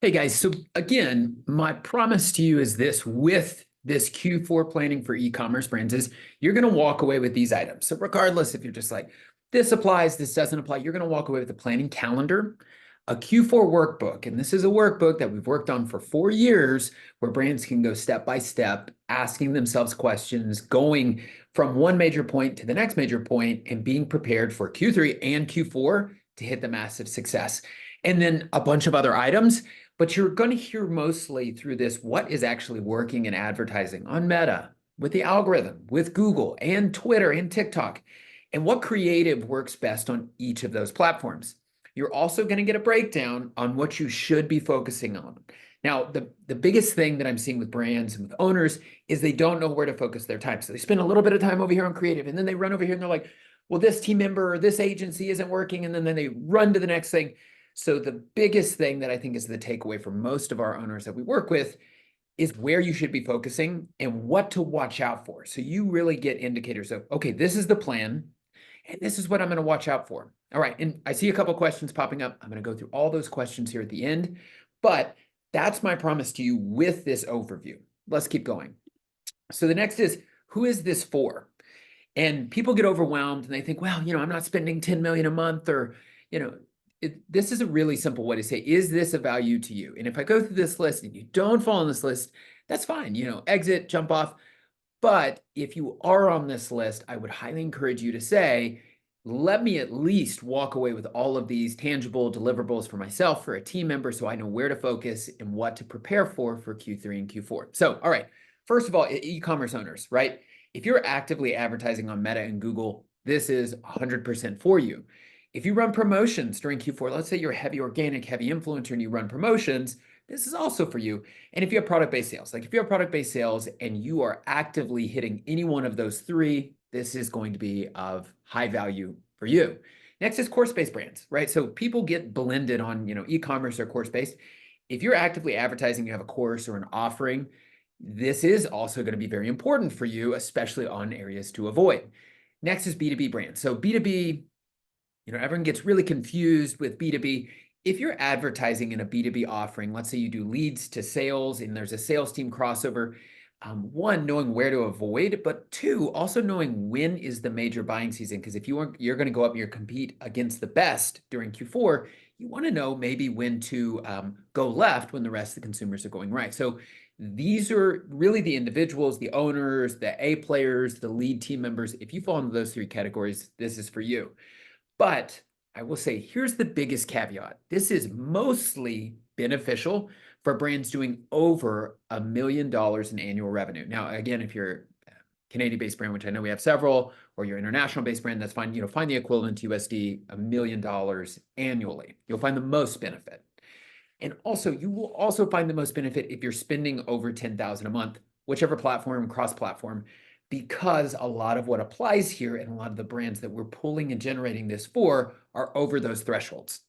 Hey guys, so again, my promise to you is this with this Q4 planning for e-commerce brands is you're going to walk away with these items. So regardless if you're just like, this applies, this doesn't apply, you're going to walk away with a planning calendar, a Q4 workbook. And this is a workbook that we've worked on for 4 years where brands can go step by step, asking themselves questions, going from one major point to the next major point and being prepared for Q3 and Q4 to hit the massive success. And then a bunch of other items. But you're going to hear mostly through this what is actually working in advertising on Meta, with the algorithm, with Google and Twitter and TikTok, and what creative works best on each of those platforms. You're also going to get a breakdown on what you should be focusing on. Now, the biggest thing that I'm seeing with brands and with owners is they don't know where to focus their time. So they spend a little bit of time over here on creative, and then they run over here and they're like, well, this team member or this agency isn't working, and then they run to the next thing. So the biggest thing that I think is the takeaway for most of our owners that we work with is where you should be focusing and what to watch out for. So you really get indicators of, okay, this is the plan and this is what I'm going to watch out for. All right. And I see a couple questions popping up. I'm going to go through all those questions here at the end, but that's my promise to you with this overview. Let's keep going. So the next is, who is this for? And people get overwhelmed and they think, well, I'm not spending 10 million a month or, this is a really simple way to say, is this a value to you? And if I go through this list and you don't fall on this list, that's fine, exit, jump off. But if you are on this list, I would highly encourage you to say, let me at least walk away with all of these tangible deliverables for myself, for a team member, so I know where to focus and what to prepare for Q3 and Q4. So, all right, first of all, e-commerce owners, right? If you're actively advertising on Meta and Google, this is 100% for you. If you run promotions during Q4, let's say you're a heavy organic, heavy influencer and you run promotions, this is also for you. And if you have product-based sales, like if you have product-based sales and you are actively hitting any one of those three, this is going to be of high value for you. Next is course-based brands, right? So people get blended on, e-commerce or course-based. If you're actively advertising, you have a course or an offering, this is also going to be very important for you, especially on areas to avoid. Next is B2B brands. So B2B, everyone gets really confused with B2B. If you're advertising in a B2B offering, let's say you do leads to sales and there's a sales team crossover, one, knowing where to avoid, but two, also knowing when is the major buying season. Because if you're going to go up and you're compete against the best during Q4, you want to know maybe when to go left when the rest of the consumers are going right. So these are really the individuals, the owners, the A players, the lead team members. If you fall into those three categories, this is for you. But I will say, here's the biggest caveat. This is mostly beneficial for brands doing over $1 million in annual revenue. Now, again, if you're a Canadian-based brand, which I know we have several, or you're international-based brand, that's fine. Find the equivalent to USD, $1 million annually. You'll find the most benefit. And also, you will also find the most benefit if you're spending over $10,000 a month, whichever platform, cross-platform, because a lot of what applies here and a lot of the brands that we're pulling and generating this for are over those thresholds.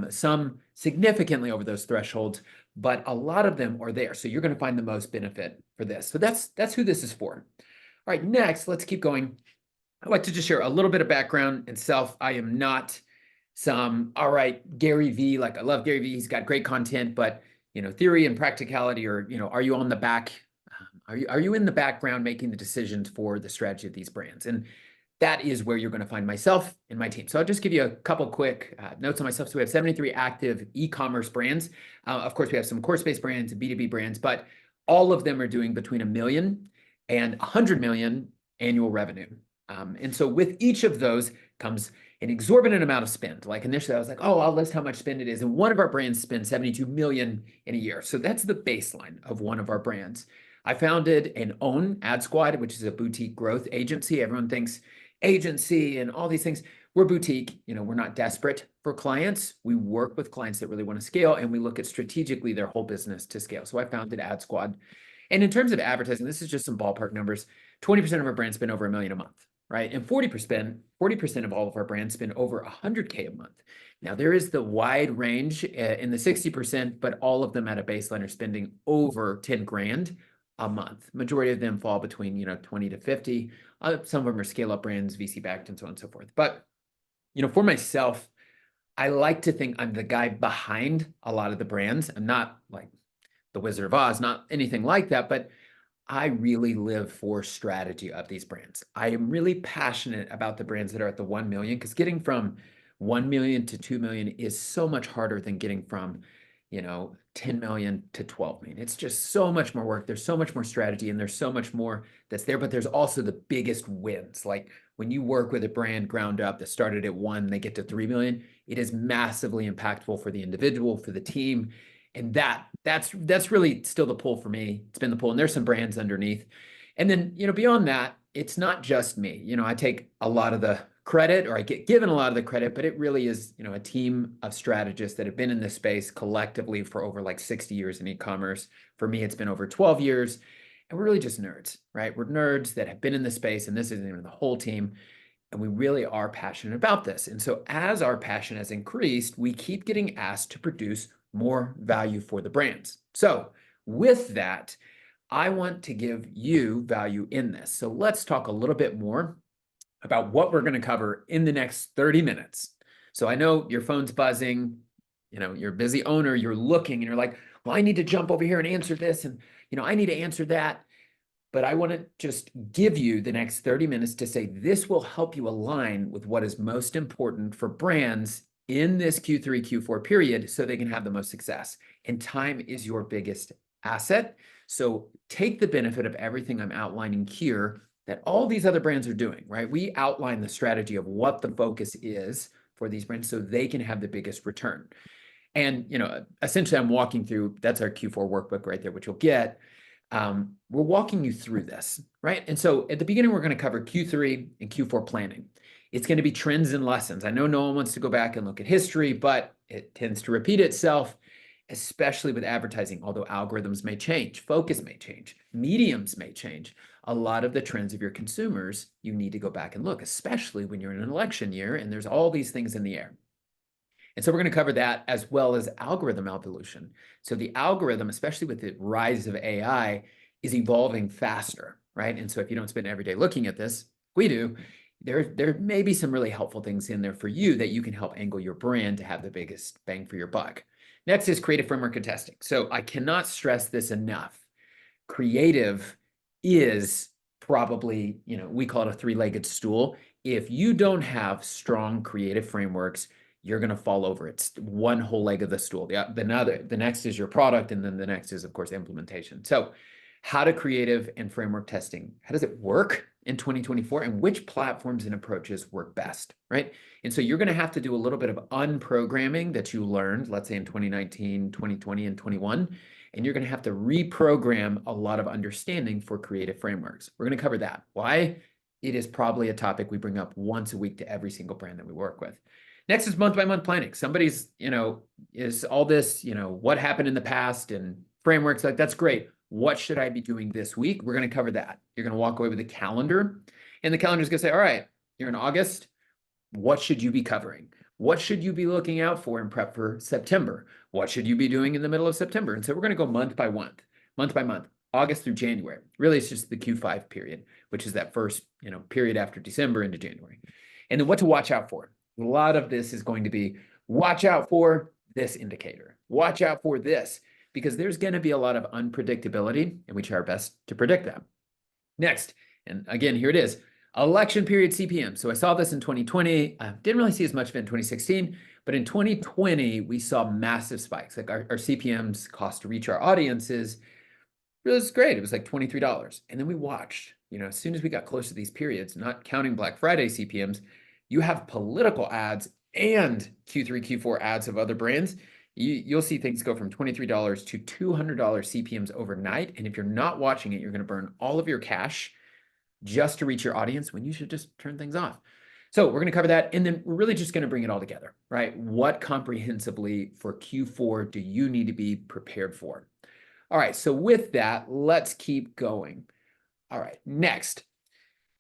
Some significantly over those thresholds, but a lot of them are there. So you're going to find the most benefit for this. So that's who this is for. All right, next, let's keep going. I'd like to just share a little bit of background and self. I am not all right, Gary V, like I love Gary V. He's got great content, but, theory and practicality, or, are you on the back? Are you in the background making the decisions for the strategy of these brands? And that is where you're going to find myself and my team. So I'll just give you a couple quick notes on myself. So we have 73 active e-commerce brands. Of course, we have some course-based brands and B2B brands, but all of them are doing between $1 million and $100 million annual revenue. And so with each of those comes an exorbitant amount of spend. Like initially I was like, oh, I'll list how much spend it is. And one of our brands spends 72 million in a year. So that's the baseline of one of our brands. I founded and own Ad Squad, which is a boutique growth agency. Everyone thinks agency and all these things. We're boutique. We're not desperate for clients. We work with clients that really want to scale, and we look at strategically their whole business to scale. So I founded Ad Squad. And in terms of advertising, this is just some ballpark numbers. 20% of our brands spend over $1 million a month, right? And 40% of all of our brands spend over $100K a month. Now, there is the wide range in the 60%, but all of them at a baseline are spending over 10 grand a month. Majority of them fall between 20 to 50. Some of them are scale up brands, VC backed, and so on and so forth. But for myself, I like to think I'm the guy behind a lot of the brands. I'm not like the Wizard of Oz, not anything like that, but I really live for strategy of these brands. I am really passionate about the brands that are at the 1 million because getting from 1 million to 2 million is so much harder than getting from, 10 million to 12 million. It's just so much more work. There's so much more strategy and there's so much more that's there, but there's also the biggest wins. Like when you work with a brand ground up that started at 1, they get to 3 million, it is massively impactful for the individual, for the team. And that's really still the pull for me. It's been the pull, and there's some brands underneath. And then, beyond that, it's not just me. I take a lot of the credit, or I get given a lot of the credit, but it really is, a team of strategists that have been in this space collectively for over like 60 years in e-commerce. For me, it's been over 12 years. And we're really just nerds, right? We're nerds that have been in the space, and this isn't even the whole team. And we really are passionate about this. And so as our passion has increased, we keep getting asked to produce more value for the brands. So with that, I want to give you value in this. So let's talk a little bit more about what we're going to cover in the next 30 minutes. So I know your phone's buzzing, you're a busy owner, you're looking and you're like, well, I need to jump over here and answer this. And, I need to answer that. But I want to just give you the next 30 minutes to say this will help you align with what is most important for brands in this Q3, Q4 period so they can have the most success. And time is your biggest asset. So take the benefit of everything I'm outlining here that all these other brands are doing, right? We outline the strategy of what the focus is for these brands so they can have the biggest return. And, essentially I'm walking through, that's our Q4 workbook right there, which you'll get. We're walking you through this, right? And so at the beginning, we're going to cover Q3 and Q4 planning. It's going to be trends and lessons. I know no one wants to go back and look at history, but it tends to repeat itself, especially with advertising, although algorithms may change, focus may change, mediums may change. A lot of the trends of your consumers, you need to go back and look, especially when you're in an election year and there's all these things in the air. And so we're going to cover that as well as algorithm evolution. So the algorithm, especially with the rise of AI, is evolving faster, right? And so if you don't spend every day looking at this, we do, there may be some really helpful things in there for you that you can help angle your brand to have the biggest bang for your buck. Next is creative framework and testing. So I cannot stress this enough. Creative is probably, we call it a three-legged stool. If you don't have strong creative frameworks, you're going to fall over. It's one whole leg of the stool. The next is your product, and then the next is, of course, implementation. So how do creative and framework testing, how does it work in 2024, and which platforms and approaches work best, right? And so you're going to have to do a little bit of unprogramming that you learned, let's say in 2019, 2020, and 21, and you're going to have to reprogram a lot of understanding for creative frameworks. We're going to cover that. Why? It is probably a topic we bring up once a week to every single brand that we work with. Next is month-by-month planning. Somebody's, is all this, what happened in the past and frameworks, like that's great. What should I be doing this week? We're going to cover that. You're going to walk away with a calendar, and the calendar is going to say, all right, you're in August. What should you be covering? What should you be looking out for in prep for September? What should you be doing in the middle of September? And so we're going to go month by month, August through January. Really, it's just the Q5 period, which is that first, period after December into January. And then what to watch out for. A lot of this is going to be watch out for this indicator. Watch out for this, because there's going to be a lot of unpredictability, and we try our best to predict that. Next, and again, here it is, election period CPM. So I saw this in 2020. Didn't really see as much of it in 2016, but in 2020, we saw massive spikes. Like our CPMs, cost to reach our audiences, it was great. It was like $23. And then we watched, as soon as we got close to these periods, not counting Black Friday CPMs, you have political ads and Q3, Q4 ads of other brands. You'll see things go from $23 to $200 CPMs overnight. And if you're not watching it, you're going to burn all of your cash just to reach your audience when you should just turn things off. So we're going to cover that. And then we're really just going to bring it all together, right? What comprehensively for Q4 do you need to be prepared for? All right. So with that, let's keep going. All right. Next,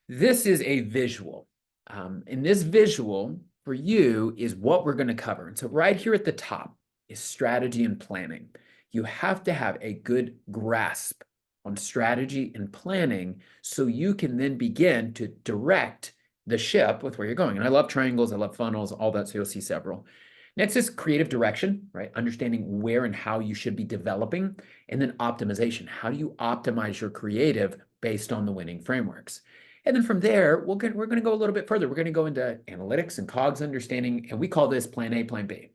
this is a visual. And this visual for you is what we're going to cover. And so right here at the top is strategy and planning. You have to have a good grasp on strategy and planning so you can then begin to direct the ship with where you're going. And I love triangles, I love funnels, all that, so you'll see several. Next is creative direction, right? Understanding where and how you should be developing. And then optimization. How do you optimize your creative based on the winning frameworks? And then from there, we're going to go a little bit further. We're going to go into analytics and COGS understanding, and we call this plan A, plan B.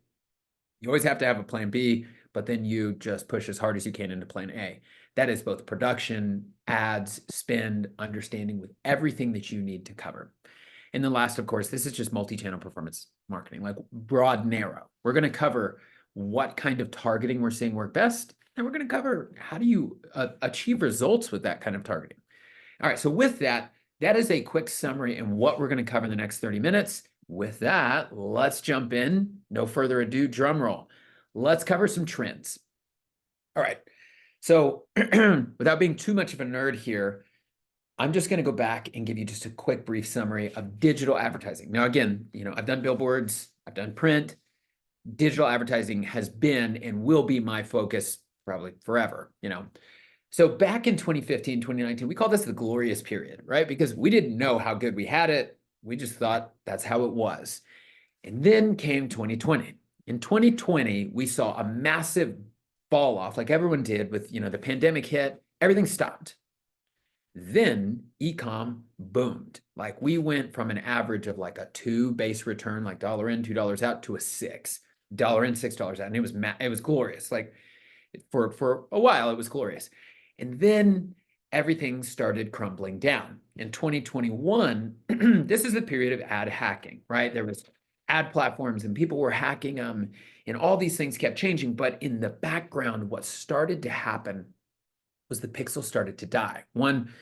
You always have to have a plan B, but then you just push as hard as you can into plan A. That is both production, ads, spend, understanding with everything that you need to cover. And then last, of course, this is just multi-channel performance marketing, like broad, narrow. We're going to cover what kind of targeting we're seeing work best, and we're going to cover how do you achieve results with that kind of targeting. All right, so with that, that is a quick summary and what we're going to cover in the next 30 minutes. With that, let's jump in. No further ado, drum roll. Let's cover some trends. All right, so without being too much of a nerd here, I'm just going to go back and give you just a quick brief summary of digital advertising. Now, again, I've done billboards, I've done print. Digital advertising has been and will be my focus probably forever, So back in 2015, 2019, we call this the glorious period, right? Because we didn't know how good we had it. We just thought that's how it was. And then came 2020. In 2020, we saw a massive fall off like everyone did with, the pandemic hit, everything stopped. Then e-com boomed. Like we went from an average of like a 2 base return, like $1 in, $2 out, to a $6 in, $6 out. And it was glorious. Like for a while, it was glorious. And then everything started crumbling down. In 2021, this is the period of ad hacking, right? There was ad platforms and people were hacking them and all these things kept changing. But in the background, what started to happen was the pixel started to die. One,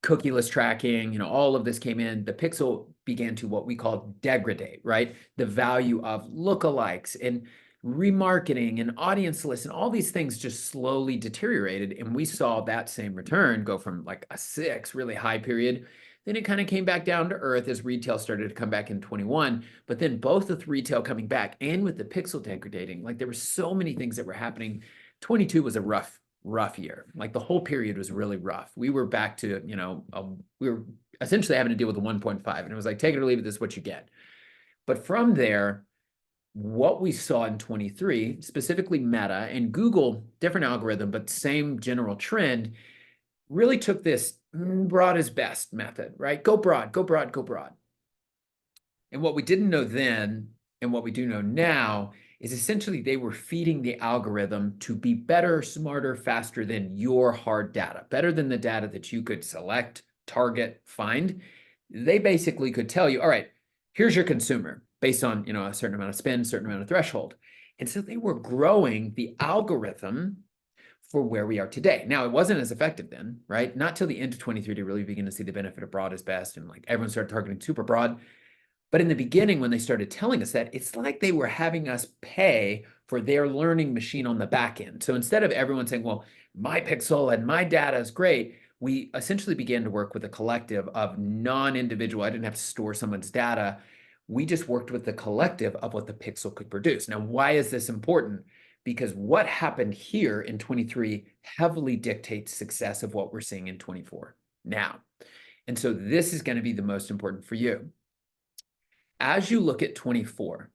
cookieless tracking, all of this came in. The pixel began to what we call degrade, right? The value of lookalikes and remarketing and audience lists and all these things just slowly deteriorated. And we saw that same return go from like a 6 really high period. Then it kind of came back down to earth as retail started to come back in 21. But then both with retail coming back and with the pixel degrading, like there were so many things that were happening. 22 was a rough year. Like the whole period was really rough. We were back to, we were essentially having to deal with a 1.5 and it was like, take it or leave it, this is what you get. But from there, what we saw in 23, specifically Meta and Google, different algorithm, but same general trend, really took this broad is best method, right? Go broad, go broad, go broad. And what we didn't know then and what we do know now is essentially they were feeding the algorithm to be better, smarter, faster than your hard data, better than the data that you could select, target, find. They basically could tell you, all right, here's your consumer based on, a certain amount of spend, certain amount of threshold. And so they were growing the algorithm for where we are today. Now, it wasn't as effective then, right? Not till the end of 23 to really begin to see the benefit of broad is best. And like everyone started targeting super broad. But in the beginning, when they started telling us that, it's like they were having us pay for their learning machine on the back end. So instead of everyone saying, well, my pixel and my data is great, we essentially began to work with a collective of non-individual. I didn't have to store someone's data. We just worked with the collective of what the pixel could produce. Now, why is this important? Because what happened here in 23 heavily dictates success of what we're seeing in 24 now. And so this is going to be the most important for you. As you look at 24,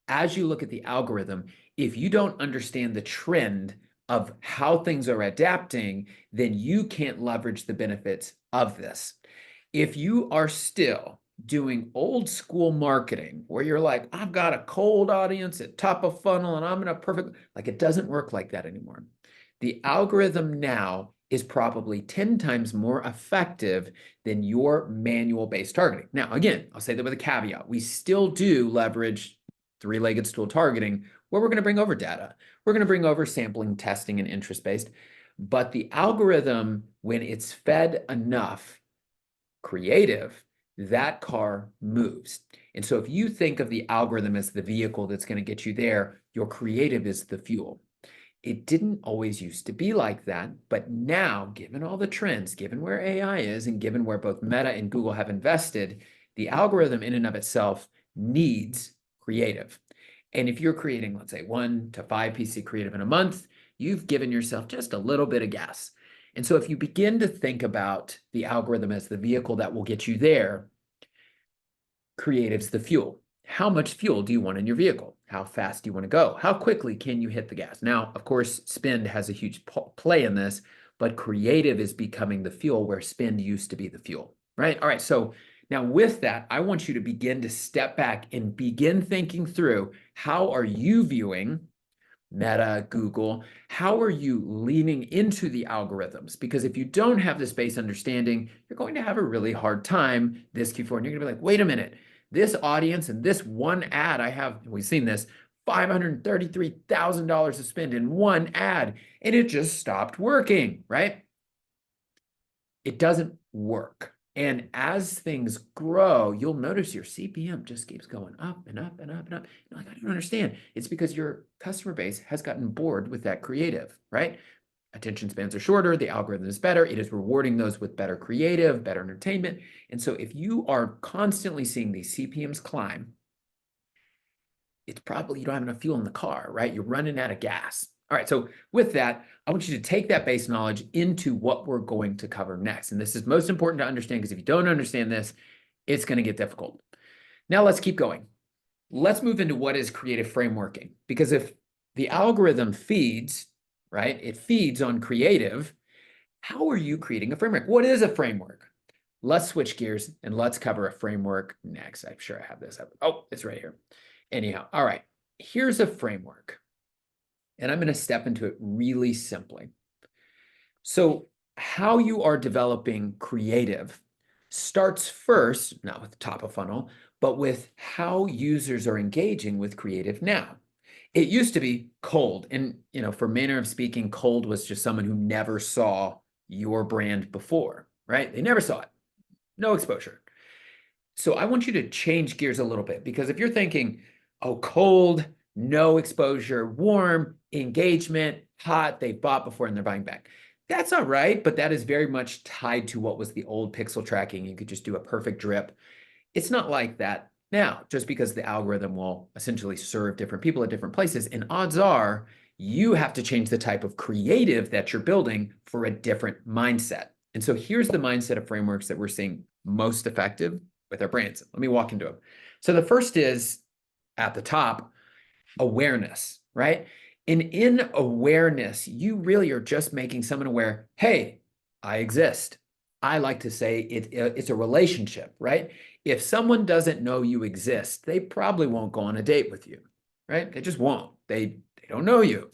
as you look at the algorithm, if you don't understand the trend of how things are adapting, then you can't leverage the benefits of this. If you are still doing old school marketing where you're like, I've got a cold audience at top of funnel and I'm in a perfect, like it doesn't work like that anymore. The algorithm now is probably 10 times more effective than your manual-based targeting. Now, again, I'll say that with a caveat. We still do leverage three-legged stool targeting where we're going to bring over data. We're going to bring over sampling, testing, and interest-based. But the algorithm, when it's fed enough creative, that car moves. And so if you think of the algorithm as the vehicle that's going to get you there, your creative is the fuel. It didn't always used to be like that, but now, given all the trends, given where AI is, and given where both Meta and Google have invested, the algorithm in and of itself needs creative. And if you're creating, let's say, 1 to 5 pieces of creative in a month, you've given yourself just a little bit of gas. And so if you begin to think about the algorithm as the vehicle that will get you there, creative's the fuel. How much fuel do you want in your vehicle? How fast do you want to go? How quickly can you hit the gas? Now, of course, spend has a huge play in this, but creative is becoming the fuel where spend used to be the fuel, right? All right, so now with that, I want you to begin to step back and begin thinking through how are you viewing Meta, Google, how are you leaning into the algorithms? Because if you don't have this base understanding, you're going to have a really hard time this Q4. And you're going to be like, wait a minute, this audience and this one ad I have, we've seen this, $533,000 to spend in one ad, and it just stopped working, right? It doesn't work. And as things grow, you'll notice your CPM just keeps going up and up and up and up. You're like, I don't understand. It's because your customer base has gotten bored with that creative, right? Attention spans are shorter. The algorithm is better. It is rewarding those with better creative, better entertainment. And so if you are constantly seeing these CPMs climb, it's probably you don't have enough fuel in the car, right? You're running out of gas. All right, so with that, I want you to take that base knowledge into what we're going to cover next. And this is most important to understand because if you don't understand this, it's going to get difficult. Now let's keep going. Let's move into what is creative frameworking. Because if the algorithm feeds, right, it feeds on creative, how are you creating a framework? What is a framework? Let's switch gears and let's cover a framework next. I'm sure I have this up. Oh, it's right here. Anyhow, all right, here's a framework. And I'm going to step into it really simply. So how you are developing creative starts first, not with the top of funnel, but with how users are engaging with creative now. It used to be cold. And, for manner of speaking, cold was just someone who never saw your brand before, right? They never saw it. No exposure. So I want you to change gears a little bit because if you're thinking, oh, cold, no exposure, warm, engagement, hot, they bought before and they're buying back. That's all right, but that is very much tied to what was the old pixel tracking. You could just do a perfect drip. It's not like that now, just because the algorithm will essentially serve different people at different places. And odds are you have to change the type of creative that you're building for a different mindset. And so here's the mindset of frameworks that we're seeing most effective with our brands. Let me walk into them. So the first is at the top, awareness, right? And in awareness, you really are just making someone aware, hey, I exist. I like to say it's a relationship, right? If someone doesn't know you exist, they probably won't go on a date with you, right? They just won't. They don't know you.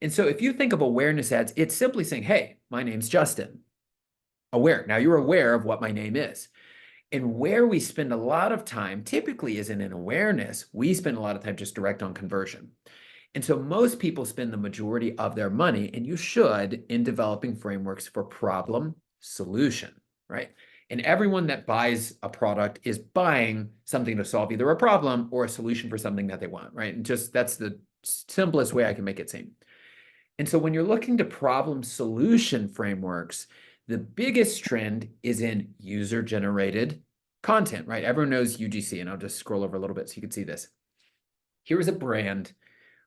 And so if you think of awareness ads, it's simply saying, hey, my name's Justin. Aware. Now you're aware of what my name is. And where we spend a lot of time typically isn't in awareness. We spend a lot of time just direct on conversion. And so most people spend the majority of their money, and you should, in developing frameworks for problem solution, right? And everyone that buys a product is buying something to solve either a problem or a solution for something that they want, right? And just that's the simplest way I can make it seem. And so when you're looking to problem solution frameworks, the biggest trend is in user-generated content, right? Everyone knows UGC, and I'll just scroll over a little bit so you can see this. Here is a brand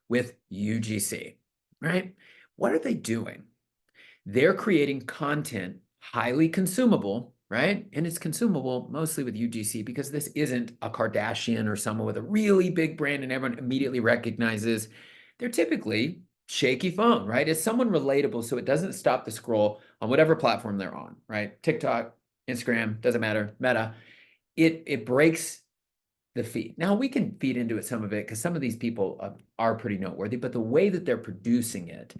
with UGC, right? What are they doing? They're creating content highly consumable, right? And it's consumable mostly with UGC because this isn't a Kardashian or someone with a really big brand and everyone immediately recognizes. They're typically shaky phone, right? It's someone relatable so it doesn't stop the scroll on whatever platform they're on, right? TikTok, Instagram, doesn't matter, Meta. It breaks the feed. Now we can feed into it some of it because some of these people are pretty noteworthy, but the way that they're producing it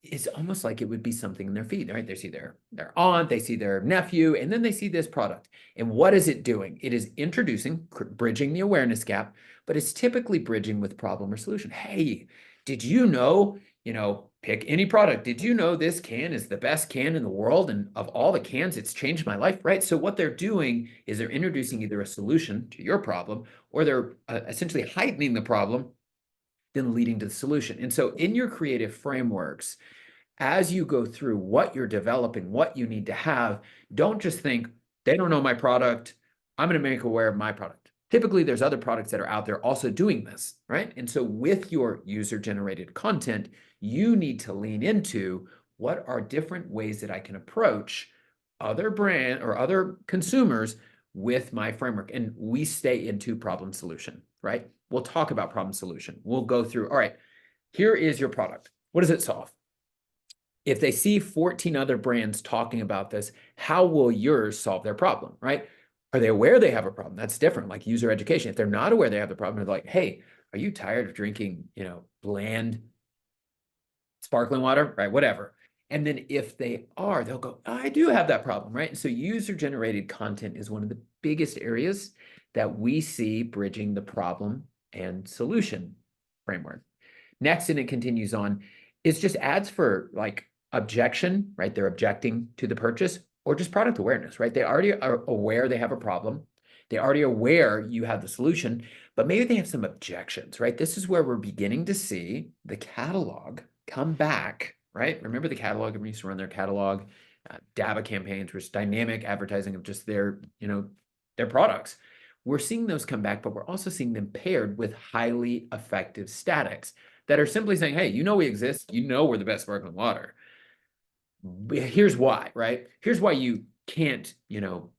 is almost like it would be something in their feed, right? They see their aunt, they see their nephew, and then they see this product. And what is it doing? It is introducing, bridging the awareness gap, but it's typically bridging with problem or solution. Hey, did you know, pick any product. Did you know this can is the best can in the world? And of all the cans, it's changed my life, right? So what they're doing is they're introducing either a solution to your problem, or they're essentially heightening the problem, then leading to the solution. And so in your creative frameworks, as you go through what you're developing, what you need to have, don't just think, they don't know my product, I'm going to make aware of my product. Typically, there's other products that are out there also doing this, right? And so with your user-generated content, you need to lean into what are different ways that I can approach other brand or other consumers with my framework. And we stay into problem solution, right? we'll talk about problem solution. We'll go through, all right, here is your product. What does it solve? If they see 14 other brands talking about this, how will yours solve their problem, right? Are they aware they have a problem? That's different, like user education. If they're not aware they have the problem, they're like, hey, are you tired of drinking, bland sparkling water, right? Whatever. And then if they are, they'll go, I do have that problem, right? And so user-generated content is one of the biggest areas that we see bridging the problem and solution framework. Next, and it continues on, is just ads for like objection, right? They're objecting to the purchase, or just product awareness, right? They already are aware they have a problem. They already aware you have the solution, but maybe they have some objections, right? This is where we're beginning to see the catalog come back, right? Remember the catalog? Everyone used to run their catalog, DABA campaigns, which is dynamic advertising of just their products. We're seeing those come back, but we're also seeing them paired with highly effective statics that are simply saying, hey, we exist. We're the best sparkling water. Here's why, right? Here's why you can't,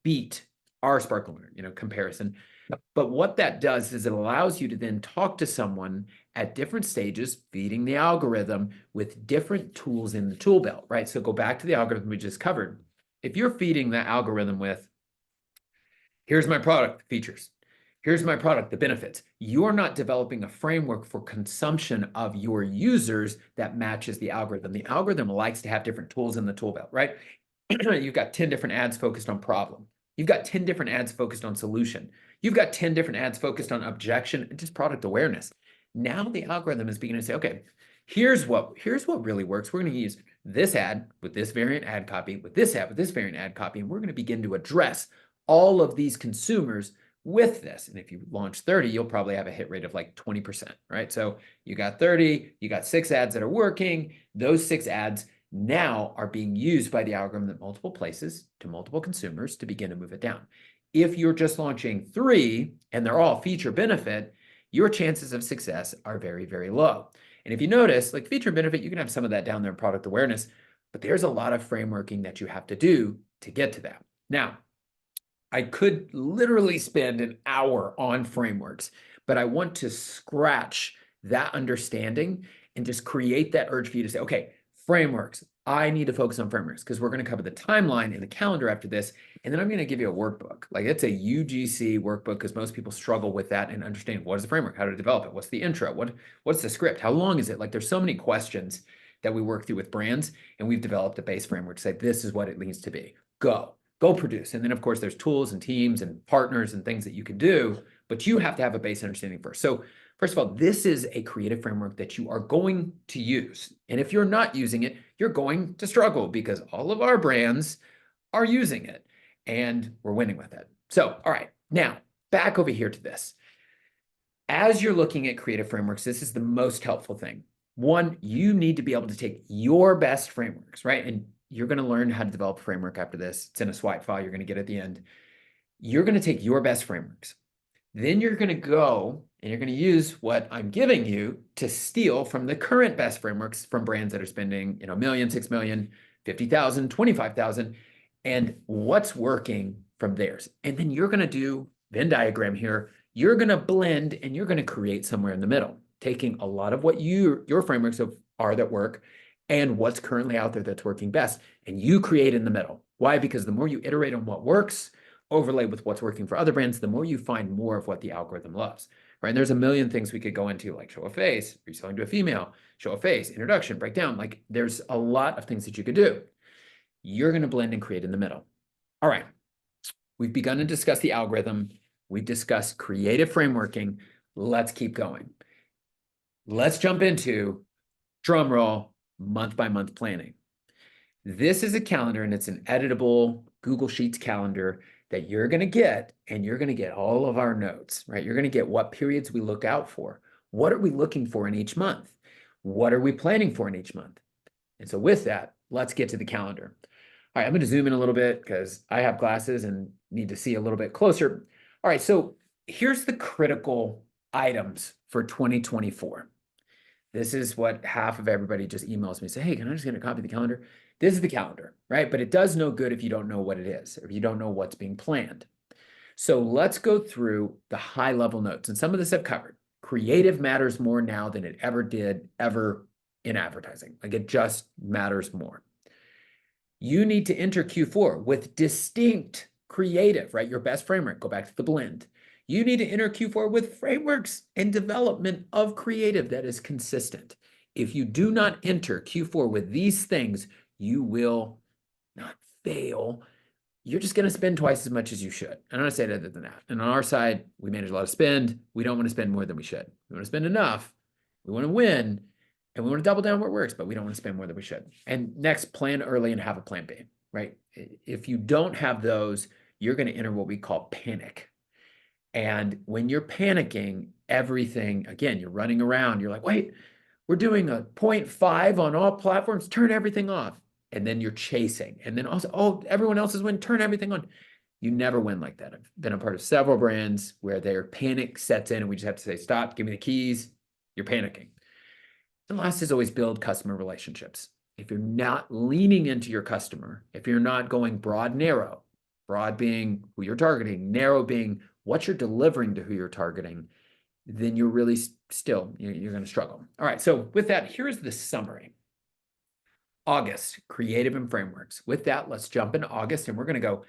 beat our sparkling water, comparison. But what that does is it allows you to then talk to someone at different stages, feeding the algorithm with different tools in the tool belt, right? So go back to the algorithm we just covered. If you're feeding that algorithm with, here's my product features, here's my product, the benefits, you're not developing a framework for consumption of your users that matches the algorithm. The algorithm likes to have different tools in the tool belt, right? You've got 10 different ads focused on problem. You've got 10 different ads focused on solution. You've got 10 different ads focused on objection and just product awareness. Now the algorithm is beginning to say, okay, here's what really works. We're going to use this ad with this variant ad copy, with this ad with this variant ad copy, and we're going to begin to address all of these consumers with this. And if you launch 30, you'll probably have a hit rate of like 20%, right? So you got 30, you got 6 ads that are working. Those 6 ads now are being used by the algorithm at multiple places to multiple consumers to begin to move it down. If you're just launching 3 and they're all feature benefit, your chances of success are very, very low. And if you notice, like feature benefit, you can have some of that down there in product awareness, but there's a lot of frameworking that you have to do to get to that. Now, I could literally spend an hour on frameworks, but I want to scratch that understanding and just create that urge for you to say, okay, frameworks, I need to focus on frameworks because we're going to cover the timeline and the calendar after this. And then I'm going to give you a workbook. Like it's a UGC workbook because most people struggle with that and understand what is the framework, how to develop it, what's the intro, what's the script, how long is it? Like there's so many questions that we work through with brands, and we've developed a base framework to say this is what it needs to be. Go produce. And then of course there's tools and teams and partners and things that you can do, but you have to have a base understanding first. So first of all, this is a creative framework that you are going to use. And if you're not using it, you're going to struggle because all of our brands are using it and we're winning with it. So, all right, now back over here to this. As you're looking at creative frameworks, this is the most helpful thing. One, you need to be able to take your best frameworks, right? And you're going to learn how to develop a framework after this. It's in a swipe file you're going to get at the end. You're going to take your best frameworks. Then you're going to go and you're going to use what I'm giving you to steal from the current best frameworks from brands that are spending, $1 million, $6 million, 50,000, 25,000, and what's working from theirs. And then you're going to do Venn diagram here. You're going to blend and you're going to create somewhere in the middle, taking a lot of what your frameworks are that work and what's currently out there that's working best, and you create in the middle. Why? Because the more you iterate on what works, overlay with what's working for other brands, the more you find more of what the algorithm loves, right? And there's a million things we could go into, like show a face, reselling to a female, show a face, introduction, breakdown. Like there's a lot of things that you could do. You're going to blend and create in the middle. All right. We've begun to discuss the algorithm. We've discussed creative frameworking. Let's keep going. Let's jump into, drum roll, month-by-month planning. This is a calendar, and it's an editable Google Sheets calendar that you're going to get, and you're going to get all of our notes, right? You're going to get what periods we look out for. What are we looking for in each month? What are we planning for in each month? And so with that, let's get to the calendar. All right, I'm going to zoom in a little bit because I have glasses and need to see a little bit closer. All right, so here's the critical items for 2024. This is what half of everybody just emails me, say, hey, can I just get a copy of the calendar? This is the calendar, right? But it does no good if you don't know what it is, or if you don't know what's being planned. So let's go through the high level notes. And some of this I've covered. creative matters more now than it ever did ever in advertising. Like it just matters more. You need to enter Q4 with distinct creative, right? Your best framework, go back to the blend. You need to enter Q4 with frameworks and development of creative that is consistent. If you do not enter Q4 with these things, you will not fail. You're just going to spend twice as much as you should. I don't want to say it other than that. And on our side, we manage a lot of spend. We don't want to spend more than we should. We want to spend enough. We want to win. And we want to double down what works, but we don't want to spend more than we should. And next, plan early and have a plan B, right? If you don't have those, you're going to enter what we call panic. And when you're panicking, everything, again, you're running around. You're like, wait, we're doing a 0.5 on all platforms. Turn everything off. And then you're chasing. And then also, oh, everyone else is winning. Turn everything on. You never win like that. I've been a part of several brands where their panic sets in and we just have to say, stop, give me the keys. You're panicking. And last is always build customer relationships. If you're not leaning into your customer, if you're not going broad, narrow, broad being who you're targeting, narrow being what you're delivering to who you're targeting, then you're really still, you're going to struggle. All right, so with that, here's the summary. August, creative and frameworks. With that, let's jump into August, and we're going to go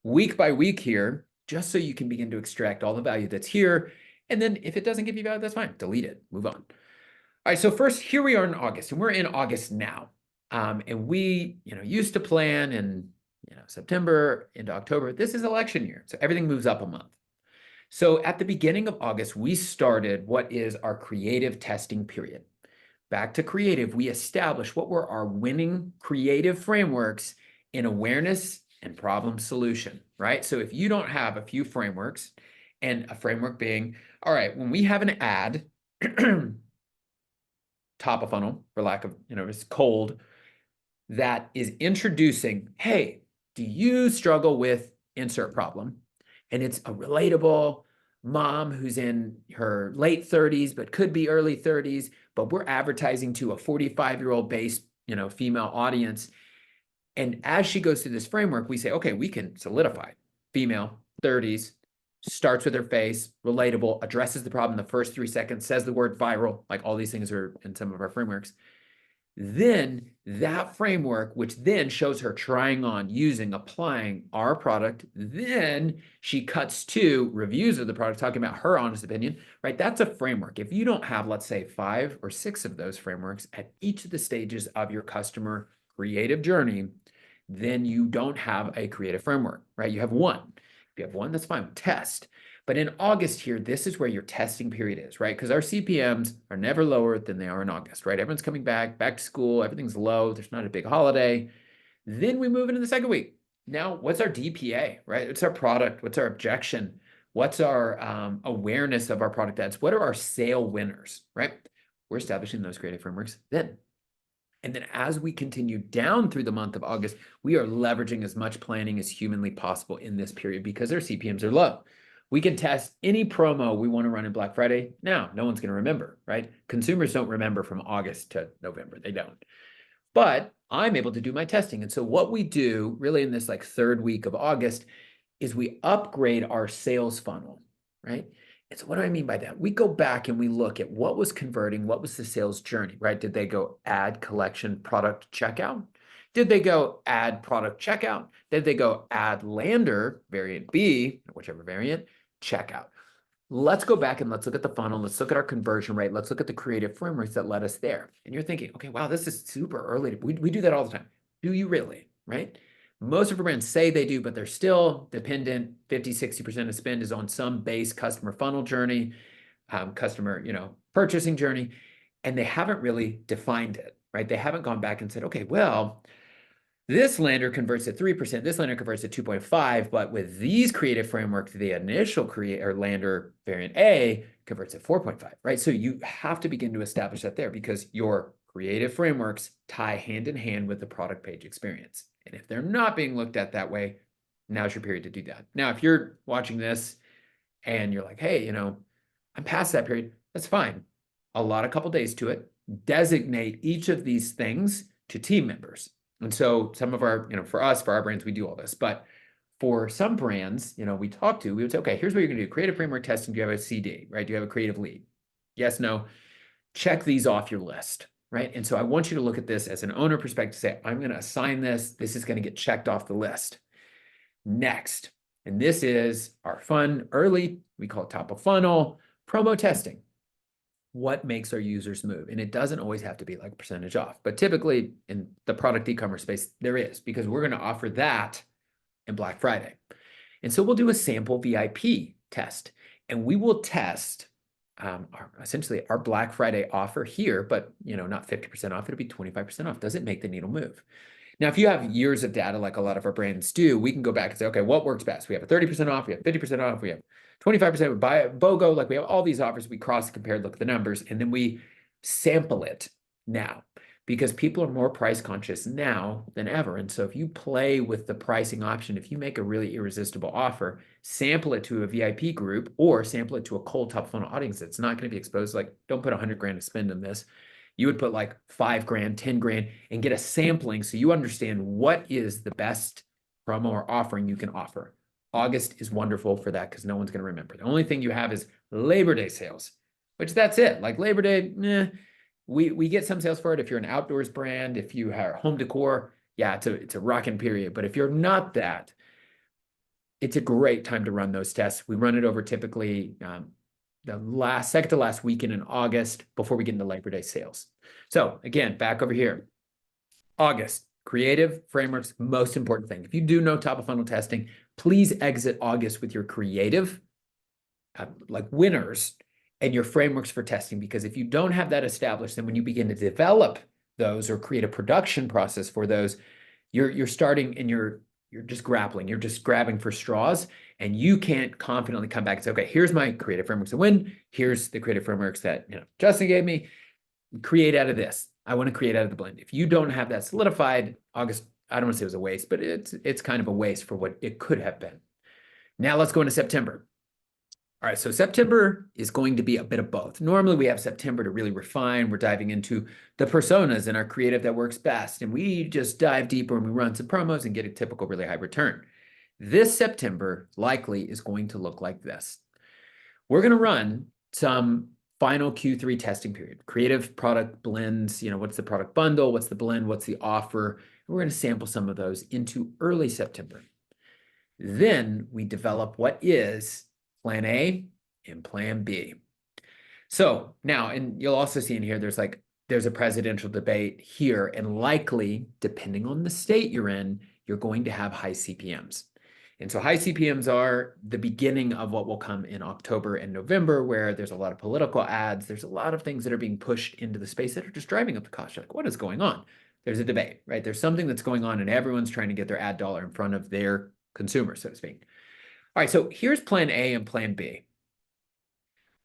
week by week here, just so you can begin to extract all the value that's here. And then if it doesn't give you value, that's fine. Delete it, move on. All right, so first, here we are in August, and we're in August now. And we, used to plan in, September into October. This is election year, so everything moves up a month. So at the beginning of August, we started what is our creative testing period. Back to creative, we established what were our winning creative frameworks in awareness and problem solution, right? So if you don't have a few frameworks, and a framework being, all right, when we have an ad, top of funnel, for lack of, it's cold, that is introducing, hey, do you struggle with insert problem? And it's a relatable mom who's in her late 30s, but could be early 30s, but we're advertising to a 45-year-old base, female audience. And as she goes through this framework, we say, okay, we can solidify female, 30s, starts with her face, relatable, addresses the problem in the first 3 seconds, says the word viral, like all these things are in some of our frameworks. Then that framework, which then shows her trying on, using, applying our product, then she cuts to reviews of the product, talking about her honest opinion, right? That's a framework. If you don't have, let's say, 5 or 6 of those frameworks at each of the stages of your customer creative journey, then you don't have a creative framework, right? You have one. If you have one, that's fine. Test. But in August here, this is where your testing period is, right? Because our CPMs are never lower than they are in August, right? Everyone's coming back to school. Everything's low. There's not a big holiday. Then we move into the second week. Now, what's our DPA, right? What's our product? What's our objection? What's our awareness of our product ads? What are our sale winners, right? We're establishing those creative frameworks then. And then as we continue down through the month of August, we are leveraging as much planning as humanly possible in this period because our CPMs are low. We can test any promo we want to run in Black Friday. Now, no one's going to remember, right? Consumers don't remember from August to November. They don't. But I'm able to do my testing. And so what we do really in this like third week of August is we upgrade our sales funnel, right? And so what do I mean by that? We go back and we look at what was converting, what was the sales journey, right? Did they go add, collection, product, checkout? Did they go add, product, checkout? Did they go add, lander, variant B, whichever variant, checkout? Let's go back and let's look at the funnel. Let's look at our conversion rate. Let's look at the creative frameworks that led us there. And you're thinking, okay, wow, this is super early. We do that all the time. Do you really, right? Most of our brands say they do, but they're still dependent. 50, 60% of spend is on some base customer funnel journey, customer, purchasing journey, and they haven't really defined it, right? They haven't gone back and said, okay, well, this lander converts at 3%, this lander converts at 2.5, but with these creative frameworks, the initial lander variant A converts at 4.5, right? So you have to begin to establish that there because your creative frameworks tie hand in hand with the product page experience. And if they're not being looked at that way, now's your period to do that. Now, if you're watching this and you're like, hey, I'm past that period, that's fine. Allot a couple days to it. Designate each of these things to team members. And so some of our, for us, for our brands, we do all this. But for some brands, we would say, okay, here's what you're going to do. Creative framework testing. Do you have a CD, right? Do you have a creative lead? Yes, no. Check these off your list, right? And so I want you to look at this as an owner perspective, say, I'm going to assign this. This is going to get checked off the list. Next, and this is our fun early, we call it top of funnel, promo testing. What makes our users move? And it doesn't always have to be like percentage off, but typically in the product e-commerce space, there is, because we're going to offer that in Black Friday. And so we'll do a sample VIP test, and we will test essentially our Black Friday offer here, but not 50% off, it'll be 25% off. Does it make the needle move? Now, if you have years of data like a lot of our brands do, we can go back and say, okay, what works best? We have a 30% off, we have 50% off, we have 25%, we buy a BOGO, like we have all these offers, we cross compare, look at the numbers, and then we sample it now, because people are more price conscious now than ever. And so if you play with the pricing option, if you make a really irresistible offer, sample it to a VIP group or sample it to a cold top funnel audience that's not going to be exposed. Like, don't put 100 grand to spend on this. You would put like 5 grand, 10 grand, and get a sampling so you understand what is the best promo or offering you can offer. August is wonderful for that because no one's going to remember. The only thing you have is Labor Day sales, which that's it. Like Labor Day, we get some sales for it if you're an outdoors brand, if you are home decor, yeah, it's a rocking period. But if you're not that, it's a great time to run those tests. We run it over typically the second to last weekend in August before we get into Labor Day sales. So again, back over here, August, creative frameworks, most important thing. If you do know top of funnel testing, please exit August with your creative, like winners, and your frameworks for testing, because if you don't have that established, then when you begin to develop those or create a production process for those, you're starting and you're just grappling, you're just grabbing for straws, and you can't confidently come back and say, okay, here's my creative frameworks to win. Here's the creative frameworks that Justin gave me. Create out of this. I want to create out of the blend. If you don't have that solidified, August, I don't want to say it was a waste, but it's kind of a waste for what it could have been. Now let's go into September. All right, so September is going to be a bit of both. Normally we have September to really refine. We're diving into the personas and our creative that works best. And we just dive deeper and we run some promos and get a typical really high return. This September likely is going to look like this. We're going to run some final Q3 testing period, creative product blends, what's the product bundle, what's the blend, what's the offer. We're going to sample some of those into early September. Then we develop what is Plan A and Plan B. So now, and you'll also see in here, there's a presidential debate here, and likely, depending on the state you're in, you're going to have high CPMs. And so high CPMs are the beginning of what will come in October and November, where there's a lot of political ads. There's a lot of things that are being pushed into the space that are just driving up the cost. You're like, what is going on? There's a debate, right? There's something that's going on, and everyone's trying to get their ad dollar in front of their consumer, so to speak. All right, so here's Plan A and Plan B.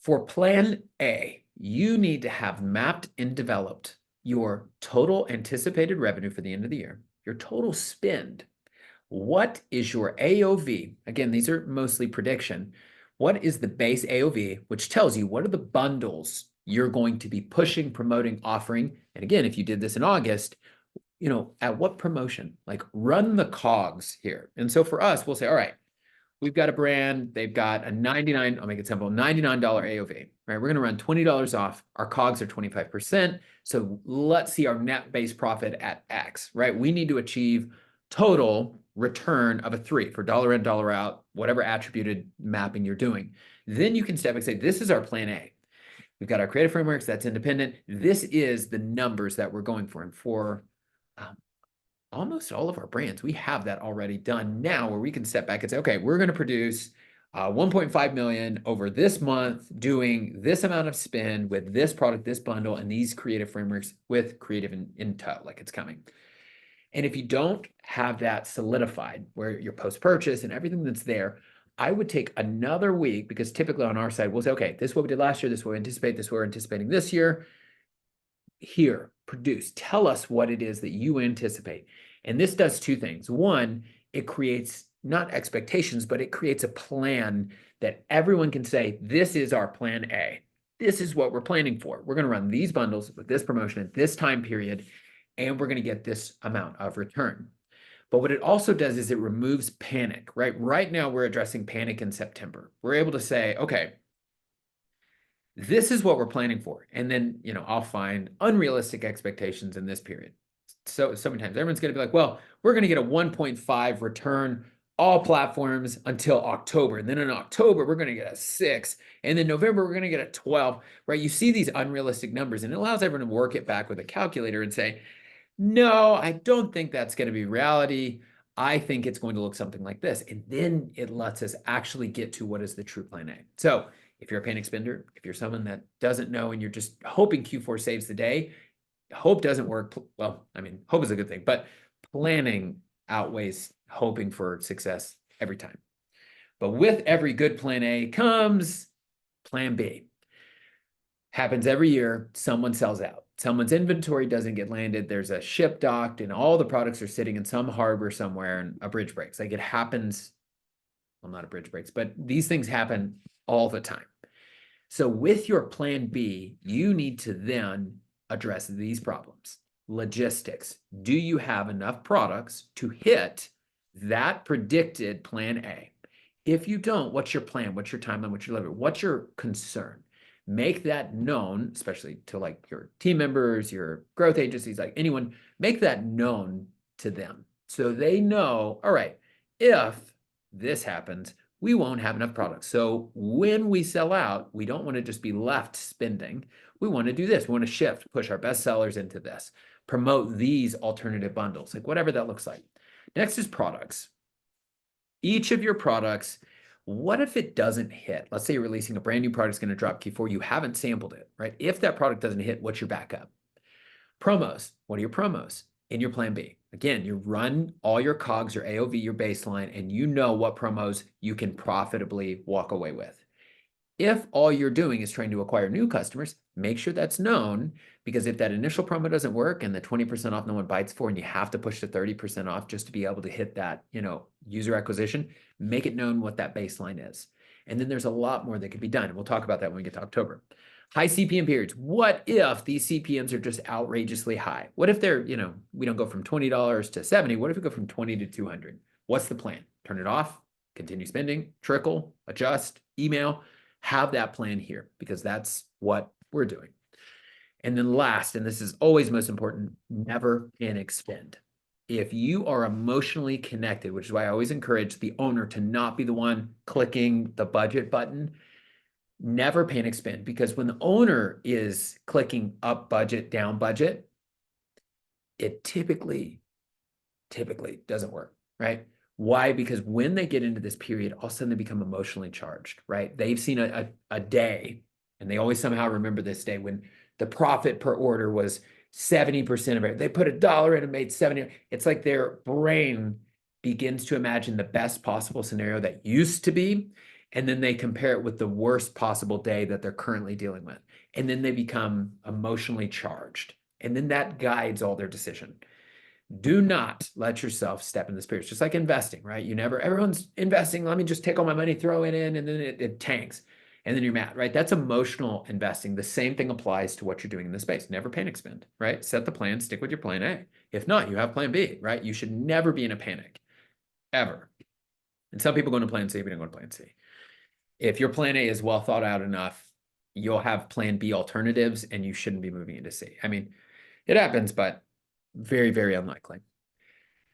For Plan A, you need to have mapped and developed your total anticipated revenue for the end of the year, your total spend. What is your AOV? Again, these are mostly prediction. What is the base AOV, which tells you what are the bundles you're going to be pushing, promoting, offering? And again, if you did this in August, at what promotion? Like, run the cogs here. And so for us, we'll say, all right, we've got a brand, they've got a I'll make it simple, $99 AOV, right? We're going to run $20 off. Our COGS are 25%. So let's see our net base profit at X, right? We need to achieve total return of a 3 for dollar in, dollar out, whatever attributed mapping you're doing. Then you can step back and say, this is our Plan A. We've got our creative frameworks, that's independent. This is the numbers that we're going for. And for almost all of our brands, we have that already done now, where we can step back and say, okay, we're going to produce 1.5 million over this month, doing this amount of spend with this product, this bundle, and these creative frameworks with creative in tow, like it's coming. And if you don't have that solidified, where your post-purchase and everything that's there, I would take another week, because typically on our side, we'll say, okay, this is what we did last year, this is what we anticipate, this is what we're anticipating this year. Here, produce, tell us what it is that you anticipate. And this does two things. One, it creates not expectations, but it creates a plan that everyone can say, this is our Plan A. This is what we're planning for. We're going to run these bundles with this promotion at this time period, and we're going to get this amount of return. But what it also does is it removes panic, right? Right now, we're addressing panic in September. We're able to say, okay, This is what we're planning for. And then, I'll find unrealistic expectations in this period. So many times everyone's going to be like, well, we're going to get a 1.5 return all platforms until October. And then in October, we're going to get a 6. And then November, we're going to get a 12, right? You see these unrealistic numbers, and it allows everyone to work it back with a calculator and say, no, I don't think that's going to be reality. I think it's going to look something like this. And then it lets us actually get to what is the true plan A. So if you're a panic spender, if you're someone that doesn't know and you're just hoping Q4 saves the day, hope doesn't work. Well, I mean, hope is a good thing, but planning outweighs hoping for success every time. But with every good plan A comes plan B. Happens every year, someone sells out. Someone's inventory doesn't get landed. There's a ship docked and all the products are sitting in some harbor somewhere and a bridge breaks. Like it happens, well, not a bridge breaks, but these things happen all the time. So with your plan B, you need to then address these problems. Logistics. Do you have enough products to hit that predicted plan A? If you don't, what's your plan? What's your timeline? What's your delivery? What's your concern? Make that known, especially to like your team members, your growth agencies, like anyone, make that known to them. So they know, all right, if this happens, we won't have enough products. So when we sell out, we don't want to just be left spending. We want to do this. We want to shift, push our best sellers into this, promote these alternative bundles, like whatever that looks like. Next is products. Each of your products, what if it doesn't hit? Let's say you're releasing a brand new product that's going to drop Q4. You haven't sampled it, right? If that product doesn't hit, what's your backup? Promos. What are your promos in your plan B? Again, you run all your COGS, your AOV, your baseline, and you know what promos you can profitably walk away with. If all you're doing is trying to acquire new customers, make sure that's known, because if that initial promo doesn't work and the 20% off no one bites for, and you have to push to 30% off just to be able to hit that, user acquisition, make it known what that baseline is. And then there's a lot more that could be done. And we'll talk about that when we get to October. High CPM periods. What if these CPMs are just outrageously high? What if they're, we don't go from $20 to 70? What if we go from 20 to 200? What's the plan? Turn it off, continue spending, trickle, adjust, email. Have that plan here, because that's what we're doing. And then last, and this is always most important, never panic spend. If you are emotionally connected, which is why I always encourage the owner to not be the one clicking the budget button, never panic spend, because when the owner is clicking up budget, down budget, it typically doesn't work, right? Why? Because when they get into this period, all of a sudden they become emotionally charged, right? They've seen a day, and they always somehow remember this day when the profit per order was 70% of it. They put $1 in and made 70. It's like their brain begins to imagine the best possible scenario that used to be, and then they compare it with the worst possible day that they're currently dealing with. And then they become emotionally charged. And then that guides all their decision. Do not let yourself step in the spirit. It's just like investing, right? Everyone's investing. Let me just take all my money, throw it in, and then it tanks. And then you're mad, right? That's emotional investing. The same thing applies to what you're doing in this space. Never panic spend, right? Set the plan, stick with your plan A. If not, you have plan B, right? You should never be in a panic, ever. And some people go into plan C, but don't go to plan C. If your plan A is well thought out enough, you'll have plan B alternatives, and you shouldn't be moving into C. I mean, it happens, but very, very unlikely.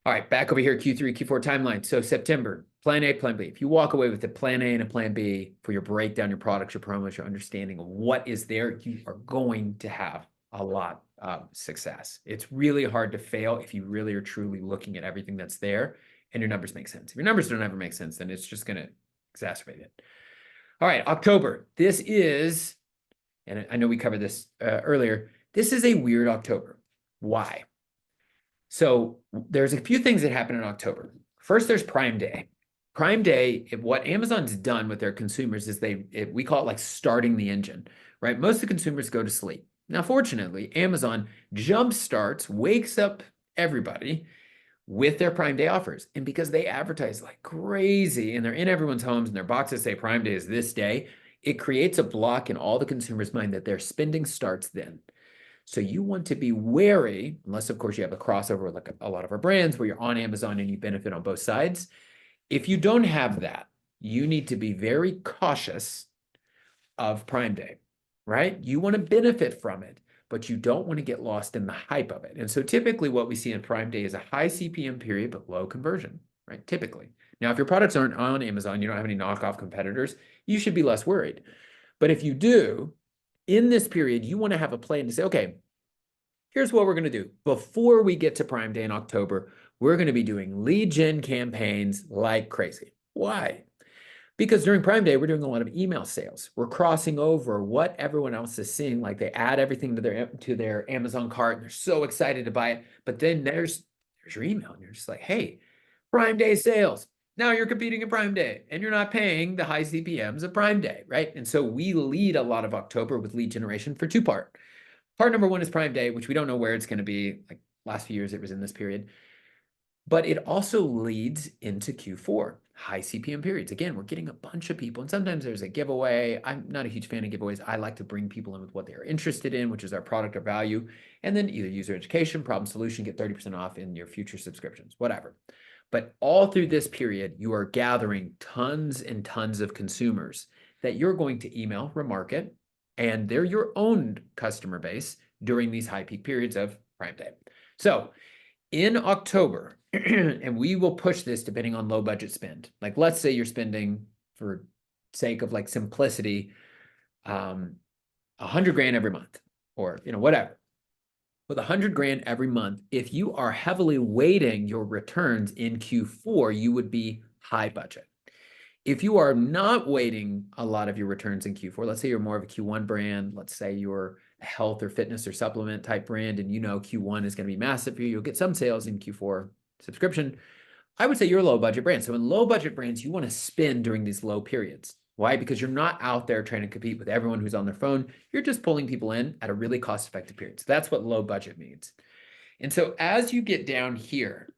All right, back over here, Q3, Q4 timeline. So September, plan A, plan B. If you walk away with a plan A and a plan B for your breakdown, your products, your promos, your understanding of what is there, you are going to have a lot of success. It's really hard to fail if you really are truly looking at everything that's there and your numbers make sense. If your numbers don't ever make sense, then it's just going to exacerbate it. All right, October. This is, and I know we covered this earlier, this is a weird October. Why? So there's a few things that happen in October. First, there's Prime Day. Prime Day, what Amazon's done with their consumers is we call it like starting the engine, right? Most of the consumers go to sleep. Now, fortunately, Amazon jumpstarts, wakes up everybody with their Prime Day offers. And because they advertise like crazy and they're in everyone's homes and their boxes say Prime Day is this day, it creates a block in all the consumers' mind that their spending starts then. So you want to be wary, unless of course you have a crossover with like a lot of our brands where you're on Amazon and you benefit on both sides. If you don't have that, you need to be very cautious of Prime Day. right? You want to benefit from it, but you don't want to get lost in the hype of it. And so typically what we see in Prime Day is a high CPM period, but low conversion, right? Typically. Now, if your products aren't on Amazon, you don't have any knockoff competitors, you should be less worried. But if you do, in this period, you want to have a plan to say, okay, here's what we're going to do. Before we get to Prime Day in October, we're going to be doing lead gen campaigns like crazy. Why? Because during Prime Day, we're doing a lot of email sales. We're crossing over what everyone else is seeing. Like they add everything to their Amazon cart and they're so excited to buy it. But then there's your email and you're just like, hey, Prime Day sales. Now you're competing in Prime Day and you're not paying the high CPMs of Prime Day, right? And so we lead a lot of October with lead generation for two part. Part number one is Prime Day, which we don't know where it's going to be. Like last few years, it was in this period. But it also leads into Q4, high CPM periods. Again, we're getting a bunch of people, and sometimes there's a giveaway. I'm not a huge fan of giveaways. I like to bring people in with what they're interested in, which is our product or value, and then either user education, problem solution, get 30% off in your future subscriptions, whatever. But all through this period, you are gathering tons and tons of consumers that you're going to email, remarket, and they're your own customer base during these high peak periods of Prime Day. So in October, and we will push this depending on low budget spend. Like let's say you're spending, for sake of like simplicity, 100 grand every month, or whatever. With 100 grand every month, if you are heavily weighting your returns in Q4, you would be high budget. If you are not weighting a lot of your returns in Q4, let's say you're more of a Q1 brand, let's say you're a health or fitness or supplement type brand, and Q1 is going to be massive for you, you'll get some sales in Q4 subscription. I would say you're a low budget brand. So in low budget brands, you want to spend during these low periods. Why? Because you're not out there trying to compete with everyone who's on their phone. You're just pulling people in at a really cost-effective period. So that's what low budget means. And so as you get down here,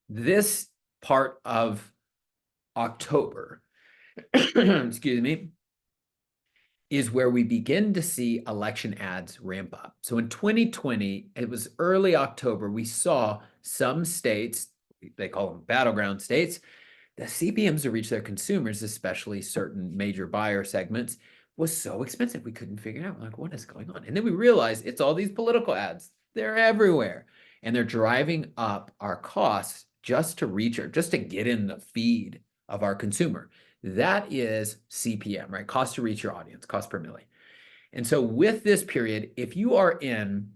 this part of October, excuse me, is where we begin to see election ads ramp up. So in 2020, it was early October, we saw some states, they call them battleground states, the CPMs to reach their consumers, especially certain major buyer segments, was so expensive. We couldn't figure it out. Like, what is going on? And then we realized it's all these political ads. They're everywhere. And they're driving up our costs just to reach or just to get in the feed of our consumer. That is CPM, right? Cost to reach your audience, cost per milli. And so with this period, if you are in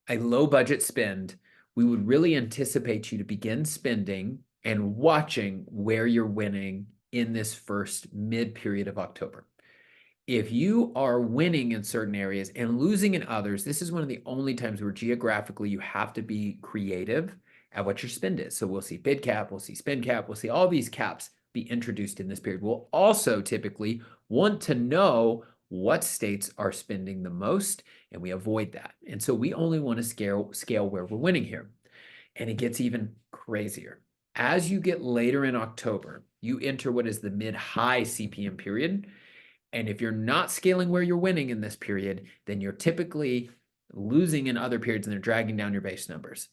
a low budget spend, we would really anticipate you to begin spending and watching where you're winning in this first mid period of October. If you are winning in certain areas and losing in others, this is one of the only times where geographically you have to be creative at what your spend is. So we'll see bid cap, we'll see spend cap, we'll see all these caps be introduced in this period. We'll also typically want to know what states are spending the most, and we avoid that. And so we only want to scale where we're winning here. And it gets even crazier. As you get later in October, you enter what is the mid-high CPM period. And if you're not scaling where you're winning in this period, then you're typically losing in other periods and they're dragging down your base numbers.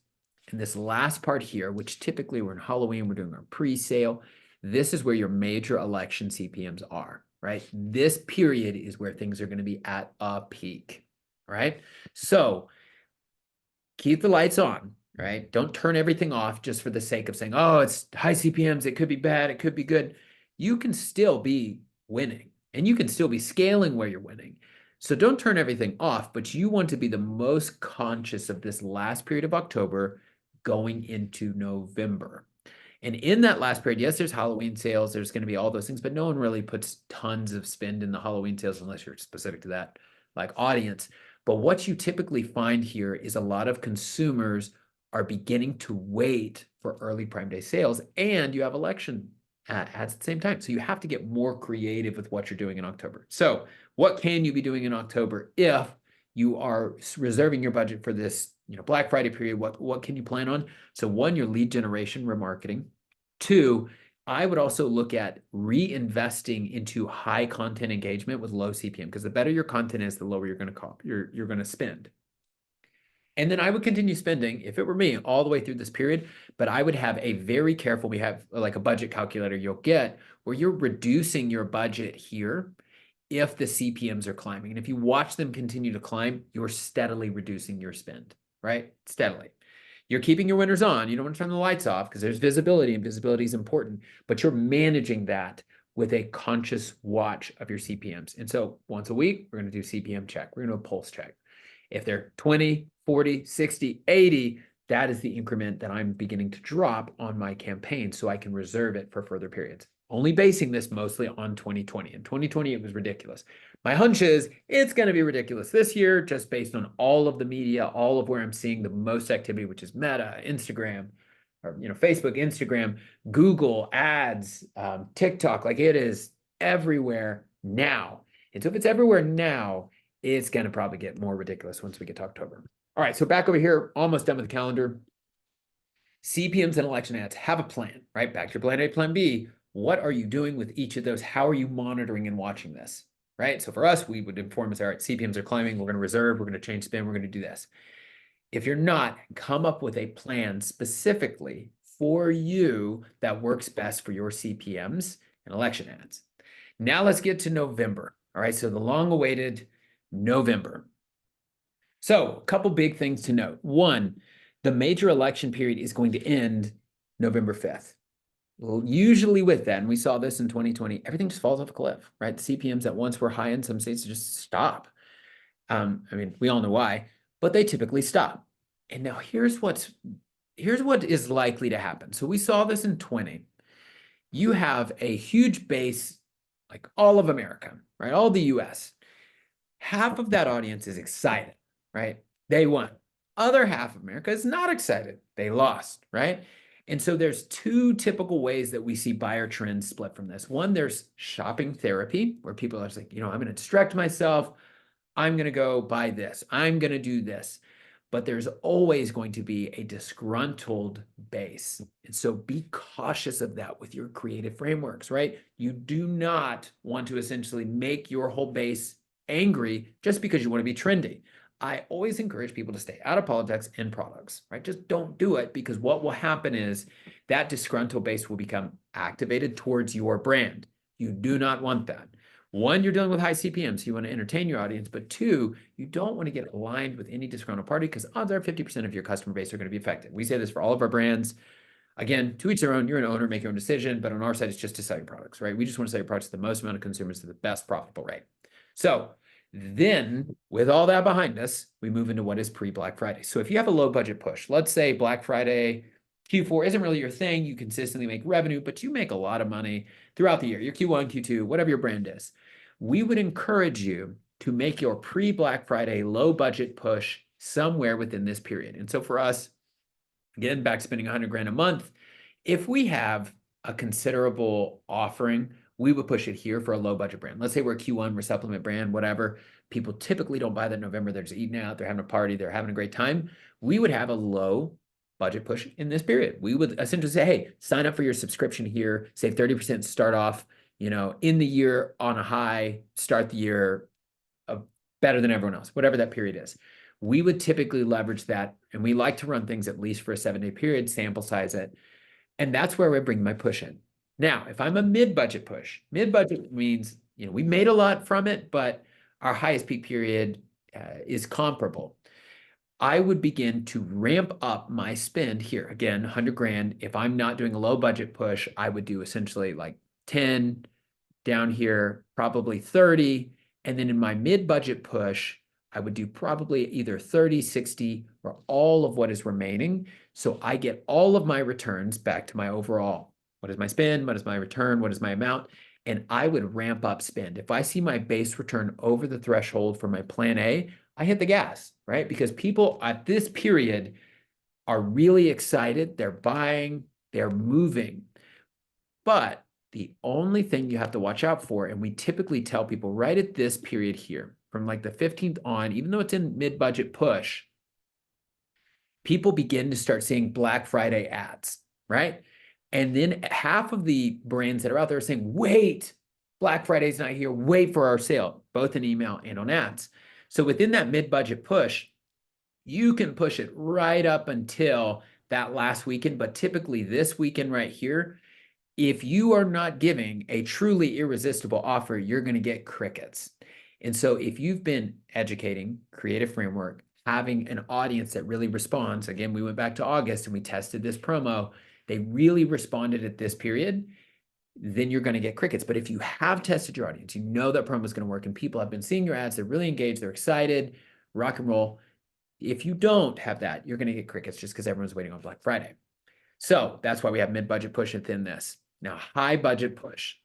And this last part here, which typically we're in Halloween, we're doing our pre-sale. This is where your major election CPMs are, right? This period is where things are going to be at a peak, right? So keep the lights on, right? Don't turn everything off just for the sake of saying, oh, it's high CPMs. It could be bad. It could be good. You can still be winning and you can still be scaling where you're winning. So don't turn everything off, but you want to be the most conscious of this last period of October going into November. And in that last period, yes, there's Halloween sales. There's going to be all those things, but no one really puts tons of spend in the Halloween sales unless you're specific to that like audience. But what you typically find here is a lot of consumers are beginning to wait for early Prime Day sales, and you have election ads at the same time. So you have to get more creative with what you're doing in October. So what can you be doing in October if you are reserving your budget for this Black Friday period? What can you plan on? So one, your lead generation remarketing. Two, I would also look at reinvesting into high content engagement with low CPM, because the better your content is, the lower you're going to you're going to spend. And then I would continue spending, if it were me, all the way through this period, but I would have a very careful, we have like a budget calculator you'll get where you're reducing your budget here if the CPMs are climbing. And if you watch them continue to climb, you're steadily reducing your spend, right? Steadily. You're keeping your winners on. You don't want to turn the lights off because there's visibility, and visibility is important, but you're managing that with a conscious watch of your CPMs. And so once a week, we're going to do CPM check. We're going to do a pulse check. If they're 20, 40, 60, 80, that is the increment that I'm beginning to drop on my campaign so I can reserve it for further periods. Only basing this mostly on 2020. In 2020, it was ridiculous. My hunch is it's going to be ridiculous this year, just based on all of the media, all of where I'm seeing the most activity, which is Meta, Instagram, or Facebook, Instagram, Google, ads, TikTok. Like, it is everywhere now. And so if it's everywhere now, it's going to probably get more ridiculous once we get to October. All right, so back over here, almost done with the calendar. CPMs and election ads have a plan, right? Back to your plan A, plan B. What are you doing with each of those? How are you monitoring and watching this, right? So for us, we would inform us, all right, CPMs are climbing. We're going to reserve. We're going to change spend. We're going to do this. If you're not, come up with a plan specifically for you that works best for your CPMs and election ads. Now let's get to November. All right, so the long-awaited November. So a couple big things to note. One, the major election period is going to end November 5th. Well, usually with that, and we saw this in 2020, everything just falls off a cliff, right? The CPMs that once were high in some states just stop. I mean, we all know why, but they typically stop. And now here's what is likely to happen. So we saw this in 20. You have a huge base, like all of America, right? All the US. Half of that audience is excited, right? They won. Other half of America is not excited. They lost, right? And so there's two typical ways that we see buyer trends split from this. One, there's shopping therapy, where people are like, I'm going to distract myself. I'm going to go buy this. I'm going to do this. But there's always going to be a disgruntled base. And so be cautious of that with your creative frameworks, right? You do not want to essentially make your whole base angry just because you want to be trendy. I always encourage people to stay out of politics and products, right? Just don't do it, because what will happen is that disgruntled base will become activated towards your brand. You do not want that. One, you're dealing with high CPMs, so you want to entertain your audience, but two, you don't want to get aligned with any disgruntled party, because odds are 50% of your customer base are going to be affected. We say this for all of our brands. Again, to each their own. You're an owner, make your own decision, but on our side, it's just to sell your products, right? We just want to sell your products to the most amount of consumers to the best profitable rate. So then, with all that behind us, we move into what is pre-Black Friday. So if you have a low budget push, let's say Black Friday, Q4 isn't really your thing, you consistently make revenue, but you make a lot of money throughout the year, your Q1, Q2, whatever your brand is, we would encourage you to make your pre-Black Friday low budget push somewhere within this period. And so for us, again, back spending 100 grand a month, if we have a considerable offering, we would push it here for a low budget brand. Let's say we're a Q1, we're a supplement brand, whatever. People typically don't buy that in November. They're just eating out, they're having a party, they're having a great time. We would have a low budget push in this period. We would essentially say, hey, sign up for your subscription here, save 30%, start off, in the year on a high, start the year better than everyone else, whatever that period is. We would typically leverage that, and we like to run things at least for a 7-day period, sample size it, and that's where I bring my push in. Now, if I'm a mid-budget push, mid-budget means, we made a lot from it, but our highest peak period is comparable. I would begin to ramp up my spend here. Again, 100 grand. If I'm not doing a low budget push, I would do essentially like 10 down here, probably 30. And then in my mid-budget push, I would do probably either 30, 60, or all of what is remaining. So I get all of my returns back to my overall. What is my spend? What is my return? What is my amount? And I would ramp up spend. If I see my base return over the threshold for my plan A, I hit the gas, right? Because people at this period are really excited. They're buying, they're moving. But the only thing you have to watch out for, and we typically tell people right at this period here, from like the 15th on, even though it's in mid-budget push, people begin to start seeing Black Friday ads, right? And then half of the brands that are out there are saying, wait, Black Friday's not here, wait for our sale, both in email and on ads. So within that mid-budget push, you can push it right up until that last weekend, but typically this weekend right here, if you are not giving a truly irresistible offer, you're going to get crickets. And so if you've been educating, creative framework, having an audience that really responds, again, we went back to August and we tested this promo, they really responded at this period, then you're going to get crickets. But if you have tested your audience, you know that promo is going to work and people have been seeing your ads, they're really engaged, they're excited, rock and roll. If you don't have that, you're going to get crickets just because everyone's waiting on Black Friday. So that's why we have mid-budget push within this. Now, high budget push.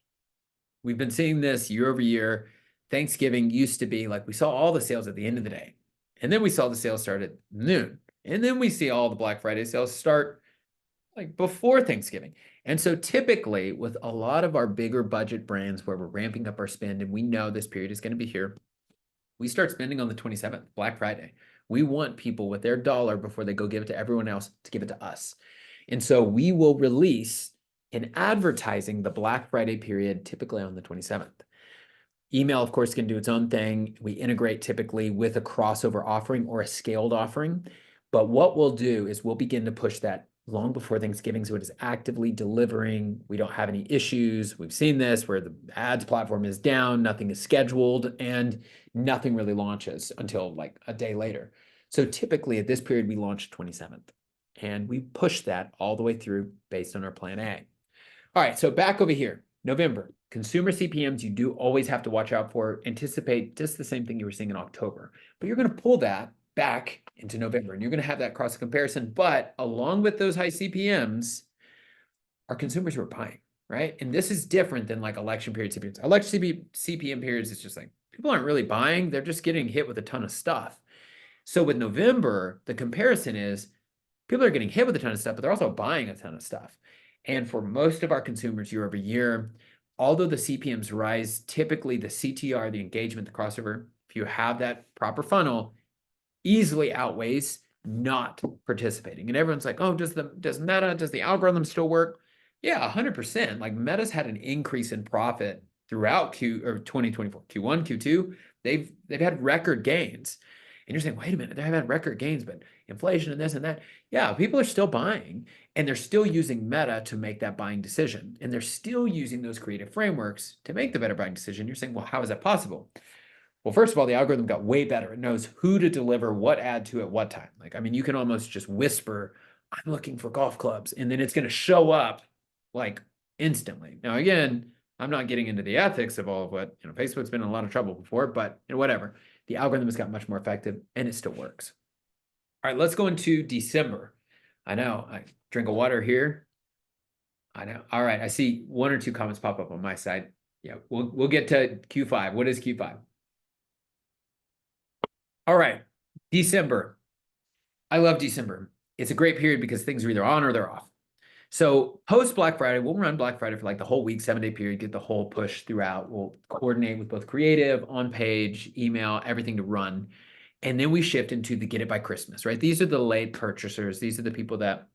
We've been seeing this year over year. Thanksgiving used to be like we saw all the sales at the end of the day. And then we saw the sales start at noon. And then we see all the Black Friday sales start like before Thanksgiving. And so typically with a lot of our bigger budget brands where we're ramping up our spend and we know this period is going to be here, we start spending on the 27th, Black Friday. We want people with their dollar before they go give it to everyone else to give it to us. And so we will release in advertising the Black Friday period typically on the 27th. Email, of course, can do its own thing. We integrate typically with a crossover offering or a scaled offering. But what we'll do is we'll begin to push that long before Thanksgiving, so it is actively delivering. We don't have any issues. We've seen this where the ads platform is down, nothing is scheduled, and nothing really launches until like a day later. So typically at this period, we launch 27th. And we push that all the way through based on our plan A. All right, so back over here, November. Consumer CPMs you do always have to watch out for. Anticipate just the same thing you were seeing in October. But you're going to pull that back into November, and you're going to have that cross comparison. But along with those high CPMs, our consumers who are buying, right? And this is different than like election period CPMs. Election CPM periods, it's just like people aren't really buying. They're just getting hit with a ton of stuff. So with November, the comparison is people are getting hit with a ton of stuff, but they're also buying a ton of stuff. And for most of our consumers year over year, although the CPMs rise, typically the CTR, the engagement, the crossover, if you have that proper funnel, easily outweighs not participating. And everyone's like, oh, does the algorithm still work? Yeah, 100%. Like Meta's had an increase in profit throughout 2024, Q1, Q2. They've had record gains. And you're saying, wait a minute, they have had record gains, but inflation and this and that. Yeah, people are still buying and they're still using Meta to make that buying decision. And they're still using those creative frameworks to make the better buying decision. You're saying, well, how is that possible? Well, first of all, the algorithm got way better. It knows who to deliver what ad to at what time. Like, I mean, you can almost just whisper, I'm looking for golf clubs, and then it's going to show up like instantly. Now, again, I'm not getting into the ethics of all of what, Facebook's been in a lot of trouble before, but whatever. The algorithm has got much more effective and it still works. All right, let's go into December. I know, I drink of water here. I know. All right, I see one or two comments pop up on my side. Yeah, we'll get to Q5. What is Q5? All right, December. I love December. It's a great period because things are either on or they're off. So post Black Friday, we'll run Black Friday for like the whole week, 7-day period, get the whole push throughout. We'll coordinate with both creative, on page, email, everything to run. And then we shift into the get it by Christmas, right? These are the late purchasers. These are the people that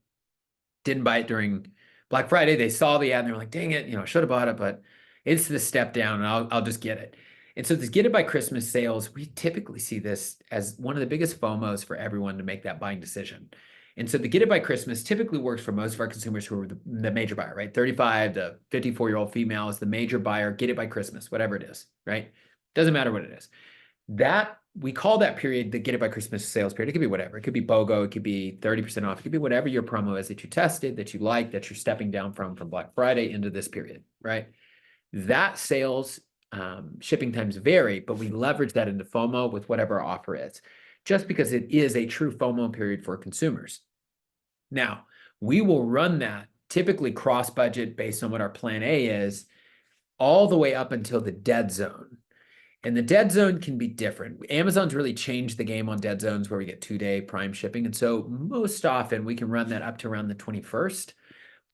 didn't buy it during Black Friday. They saw the ad and they were like, dang it, I should have bought it, but it's the step down and I'll just get it. And so this get it by Christmas sales, we typically see this as one of the biggest FOMOs for everyone to make that buying decision. And so the get it by Christmas typically works for most of our consumers who are the major buyer, right? 35 to 54-year-old female is the major buyer, get it by Christmas, whatever it is, right? Doesn't matter what it is. That we call that period the get it by Christmas sales period. It could be whatever. It could be BOGO. It could be 30% off. It could be whatever your promo is that you tested, that you like, that you're stepping down from Black Friday into this period, right? That sales shipping times vary, but we leverage that into FOMO with whatever our offer is, just because it is a true FOMO period for consumers. Now, we will run that typically cross budget based on what our plan A is, all the way up until the dead zone. And the dead zone can be different. Amazon's really changed the game on dead zones where we get 2-day prime shipping. And so most often we can run that up to around the 21st.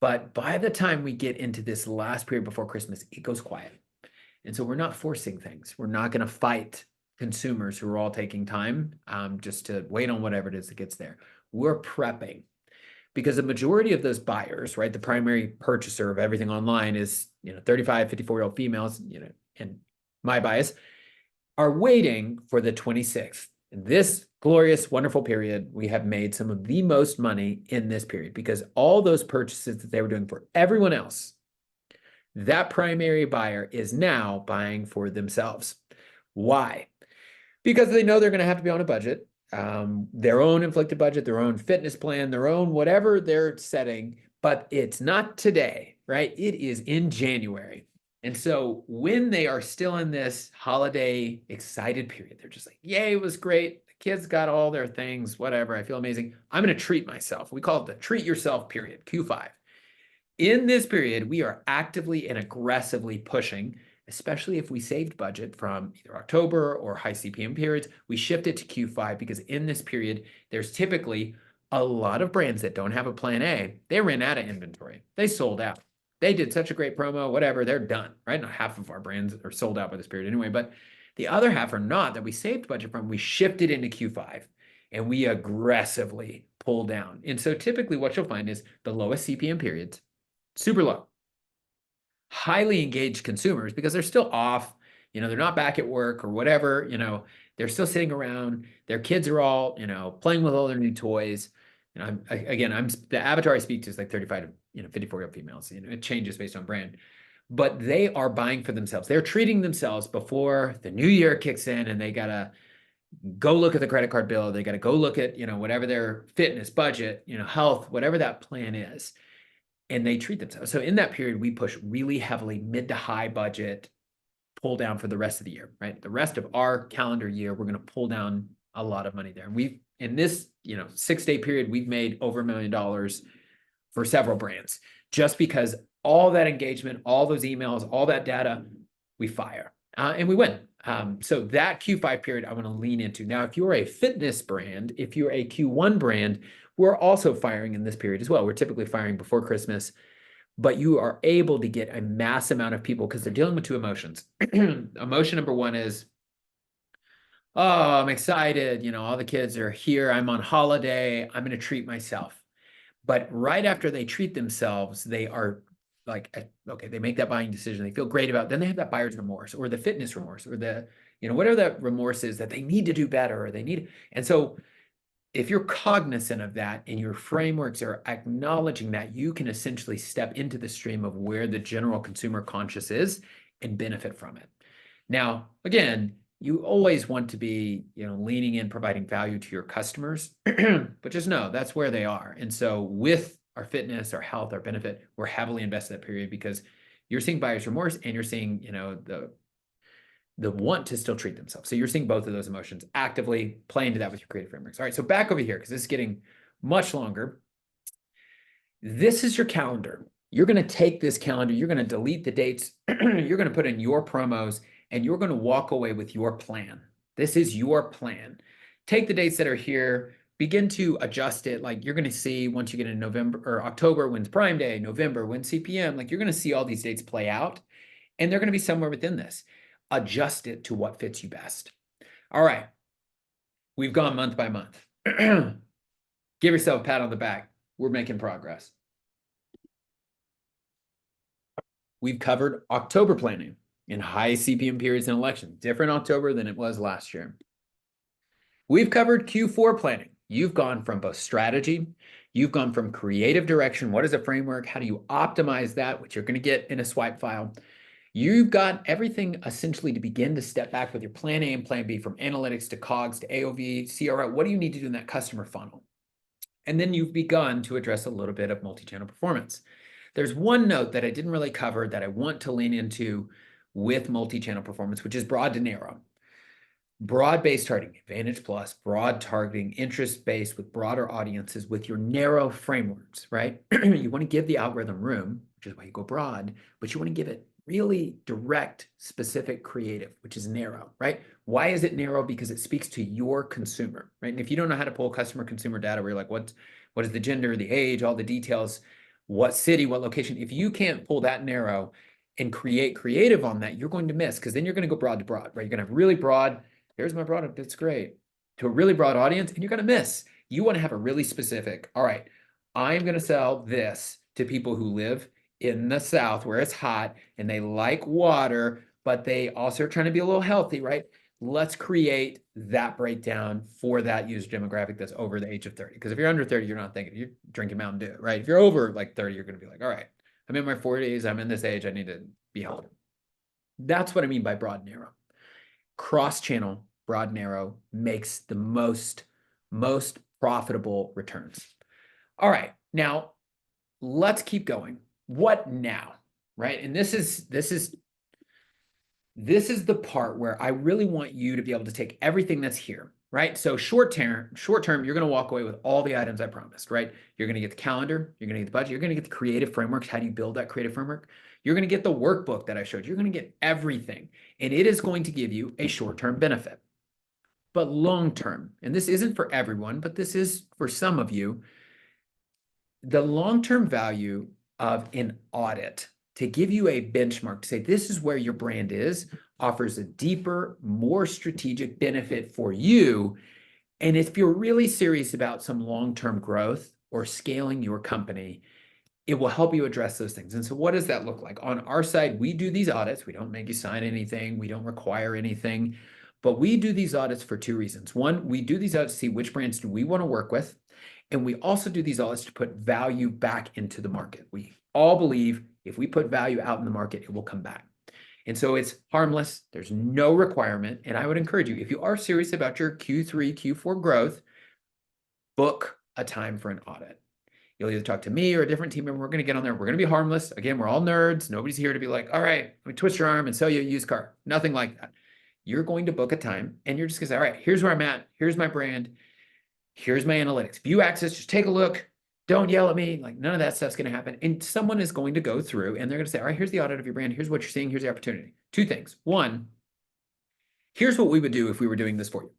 But by the time we get into this last period before Christmas, it goes quiet. And so we're not forcing things. We're not going to fight consumers who are all taking time just to wait on whatever it is that gets there. We're prepping because the majority of those buyers, right, the primary purchaser of everything online is, 35, 54-year-old females, and my bias, are waiting for the 26th. In this glorious, wonderful period, we have made some of the most money in this period because all those purchases that they were doing for everyone else that primary buyer is now buying for themselves. Why? Because they know they're going to have to be on a budget, their own inflicted budget, their own fitness plan, their own whatever they're setting, but it's not today, right? It is in January. And so when they are still in this holiday excited period, they're just like, yay, it was great. The kids got all their things, whatever. I feel amazing. I'm going to treat myself. We call it the treat yourself period, Q5. In this period, we are actively and aggressively pushing, especially if we saved budget from either October or high CPM periods, we shift it to Q5 because in this period, there's typically a lot of brands that don't have a plan A. They ran out of inventory. They sold out. They did such a great promo, whatever, they're done, right? Now, half of our brands are sold out by this period anyway, but the other half are not that we saved budget from. We shifted into Q5 and we aggressively pull down. And so typically what you'll find is the lowest CPM periods, super low, highly engaged consumers because they're still off, they're not back at work or whatever, they're still sitting around, their kids are all, playing with all their new toys. I'm the avatar I speak to is like 35 to 54-year-old females. It changes based on brand, but they are buying for themselves. They're treating themselves before the new year kicks in and they gotta go look at the credit card bill. They gotta go look at, whatever their fitness budget, health, whatever that plan is. And they treat themselves. So in that period, we push really heavily mid to high budget pull down for the rest of the year, right? The rest of our calendar year, we're going to pull down a lot of money there. And we've, in this, 6-day period, we've made over $1 million for several brands just because all that engagement, all those emails, all that data, we fire and we win. So that Q5 period, I want to lean into. Now, if you're a fitness brand, if you're a Q1 brand, we're also firing in this period as well. We're typically firing before Christmas, but you are able to get a mass amount of people because they're dealing with two emotions. Emotion number one is, oh, I'm excited. All the kids are here. I'm on holiday. I'm going to treat myself. But right after they treat themselves, they are like, okay, they make that buying decision. They feel great about it. Then they have that buyer's remorse or the fitness remorse or the, whatever that remorse is that they need to do better or they need. And so if you're cognizant of that and your frameworks are acknowledging that, you can essentially step into the stream of where the general consumer conscious is and benefit from it. Now, again, you always want to be, leaning in, providing value to your customers, but just know that's where they are. And so with our fitness, our health, our benefit, we're heavily invested in that period because you're seeing buyer's remorse and you're seeing, the want to still treat themselves. So you're seeing both of those emotions actively play into that with your creative frameworks. All right, so back over here, because this is getting much longer. This is your calendar. You're going to take this calendar, you're going to delete the dates, you're going to put in your promos, and you're going to walk away with your plan. This is your plan. Take the dates that are here, begin to adjust it. Like you're going to see once you get in November or October, when's Prime Day, November, when's CPM, like you're going to see all these dates play out, and they're going to be somewhere within this. Adjust it to what fits you best. All right. We've gone month by month. Give yourself a pat on the back. We're making progress. We've covered October planning in high CPM periods and elections. Different October than it was last year. We've covered Q4 planning. You've gone from both strategy, you've gone from creative direction. What is a framework? How do you optimize that, which you're going to get in a swipe file? You've got everything essentially to begin to step back with your plan A and plan B, from analytics to COGS to AOV, CRO. What do you need to do in that customer funnel? And then you've begun to address a little bit of multi-channel performance. There's one note that I didn't really cover that I want to lean into with multi-channel performance, which is broad to narrow. Broad-based targeting, Advantage Plus, broad targeting, interest-based with broader audiences with your narrow frameworks, right? You want to give the algorithm room, which is why you go broad, but you want to give it really direct, specific creative, which is narrow, right? Why is it narrow? Because it speaks to your consumer, right? And if you don't know how to pull customer consumer data, where you're like, what is the gender, the age, all the details, what city, what location, if you can't pull that narrow and create creative on that, you're going to miss, because then you're going to go broad to broad, right? You're going to have really broad, here's my product, that's great, to a really broad audience, and you're going to miss. You want to have a really specific, all right, I'm going to sell this to people who live in the South where it's hot and they like water, but they also are trying to be a little healthy, right? Let's create that breakdown for that user demographic that's over the age of 30. Because if you're under 30, you're not thinking, you're drinking Mountain Dew, right? If you're over like 30, you're going to be like, all right, I'm in my 40s. I'm in this age. I need to be healthy. That's what I mean by broad, narrow. Cross-channel, broad, narrow makes the most profitable returns. All right, now let's keep going. What now, right? And this is the part where I really want you to be able to take everything that's here, right? So short term, you're going to walk away with all the items I promised, right? You're going to get the calendar, you're going to get the budget, you're going to get the creative frameworks. How do you build that creative framework? You're going to get the workbook that I showed you. You're going to get everything, and it is going to give you a short-term benefit. But long-term, and this isn't for everyone, but this is for some of you, the long-term value of an audit to give you a benchmark to say this is where your brand is, offers a deeper, more strategic benefit for you. And if you're really serious about some long-term growth or scaling your company, it will help you address those things. And so what does that look like? On our side, we do these audits. We don't make you sign anything. We don't require anything. But we do these audits for two reasons. One, we do these audits to see which brands do we want to work with. And we also do these audits to put value back into the market. We all believe if we put value out in the market, it will come back. And so it's harmless. There's no requirement. And I would encourage you, if you are serious about your Q3, Q4 growth, book a time for an audit. You'll either talk to me or a different team member. We're going to get on there. We're going to be harmless. Again, we're all nerds. Nobody's here to be like, all right, let me twist your arm and sell you a used car. Nothing like that. You're going to book a time and you're just going to say, all right, here's where I'm at. Here's my brand. Here's my analytics. View access, just take a look. Don't yell at me. Like none of that stuff's going to happen. And someone is going to go through and they're going to say, all right, here's the audit of your brand. Here's what you're seeing. Here's the opportunity. Two things. One, here's what we would do if we were doing this for you.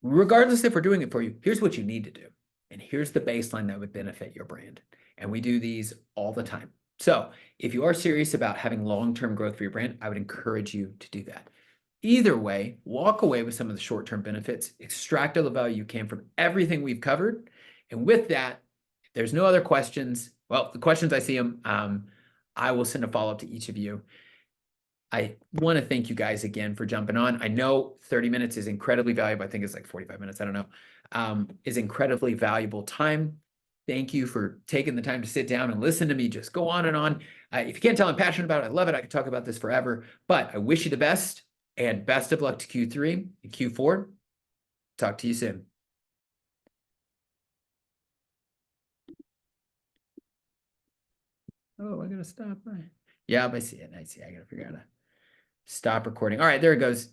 Regardless if we're doing it for you, here's what you need to do. And here's the baseline that would benefit your brand. And we do these all the time. So if you are serious about having long-term growth for your brand, I would encourage you to do that. Either way, walk away with some of the short-term benefits, extract all the value you can from everything we've covered. And with that, if there's no other questions, well, the questions I see them, I will send a follow-up to each of you. I want to thank you guys again for jumping on. I know 30 minutes is incredibly valuable. I think it's like 45 minutes. I don't know. Is incredibly valuable time. Thank you for taking the time to sit down and listen to me just go on and on. If you can't tell I'm passionate about it, I love it. I could talk about this forever, but I wish you the best and best of luck to Q3 and Q4. Talk to you soon. Oh, I gotta stop. Yeah, I see it. I see. I gotta figure out how to stop recording. All right, there it goes.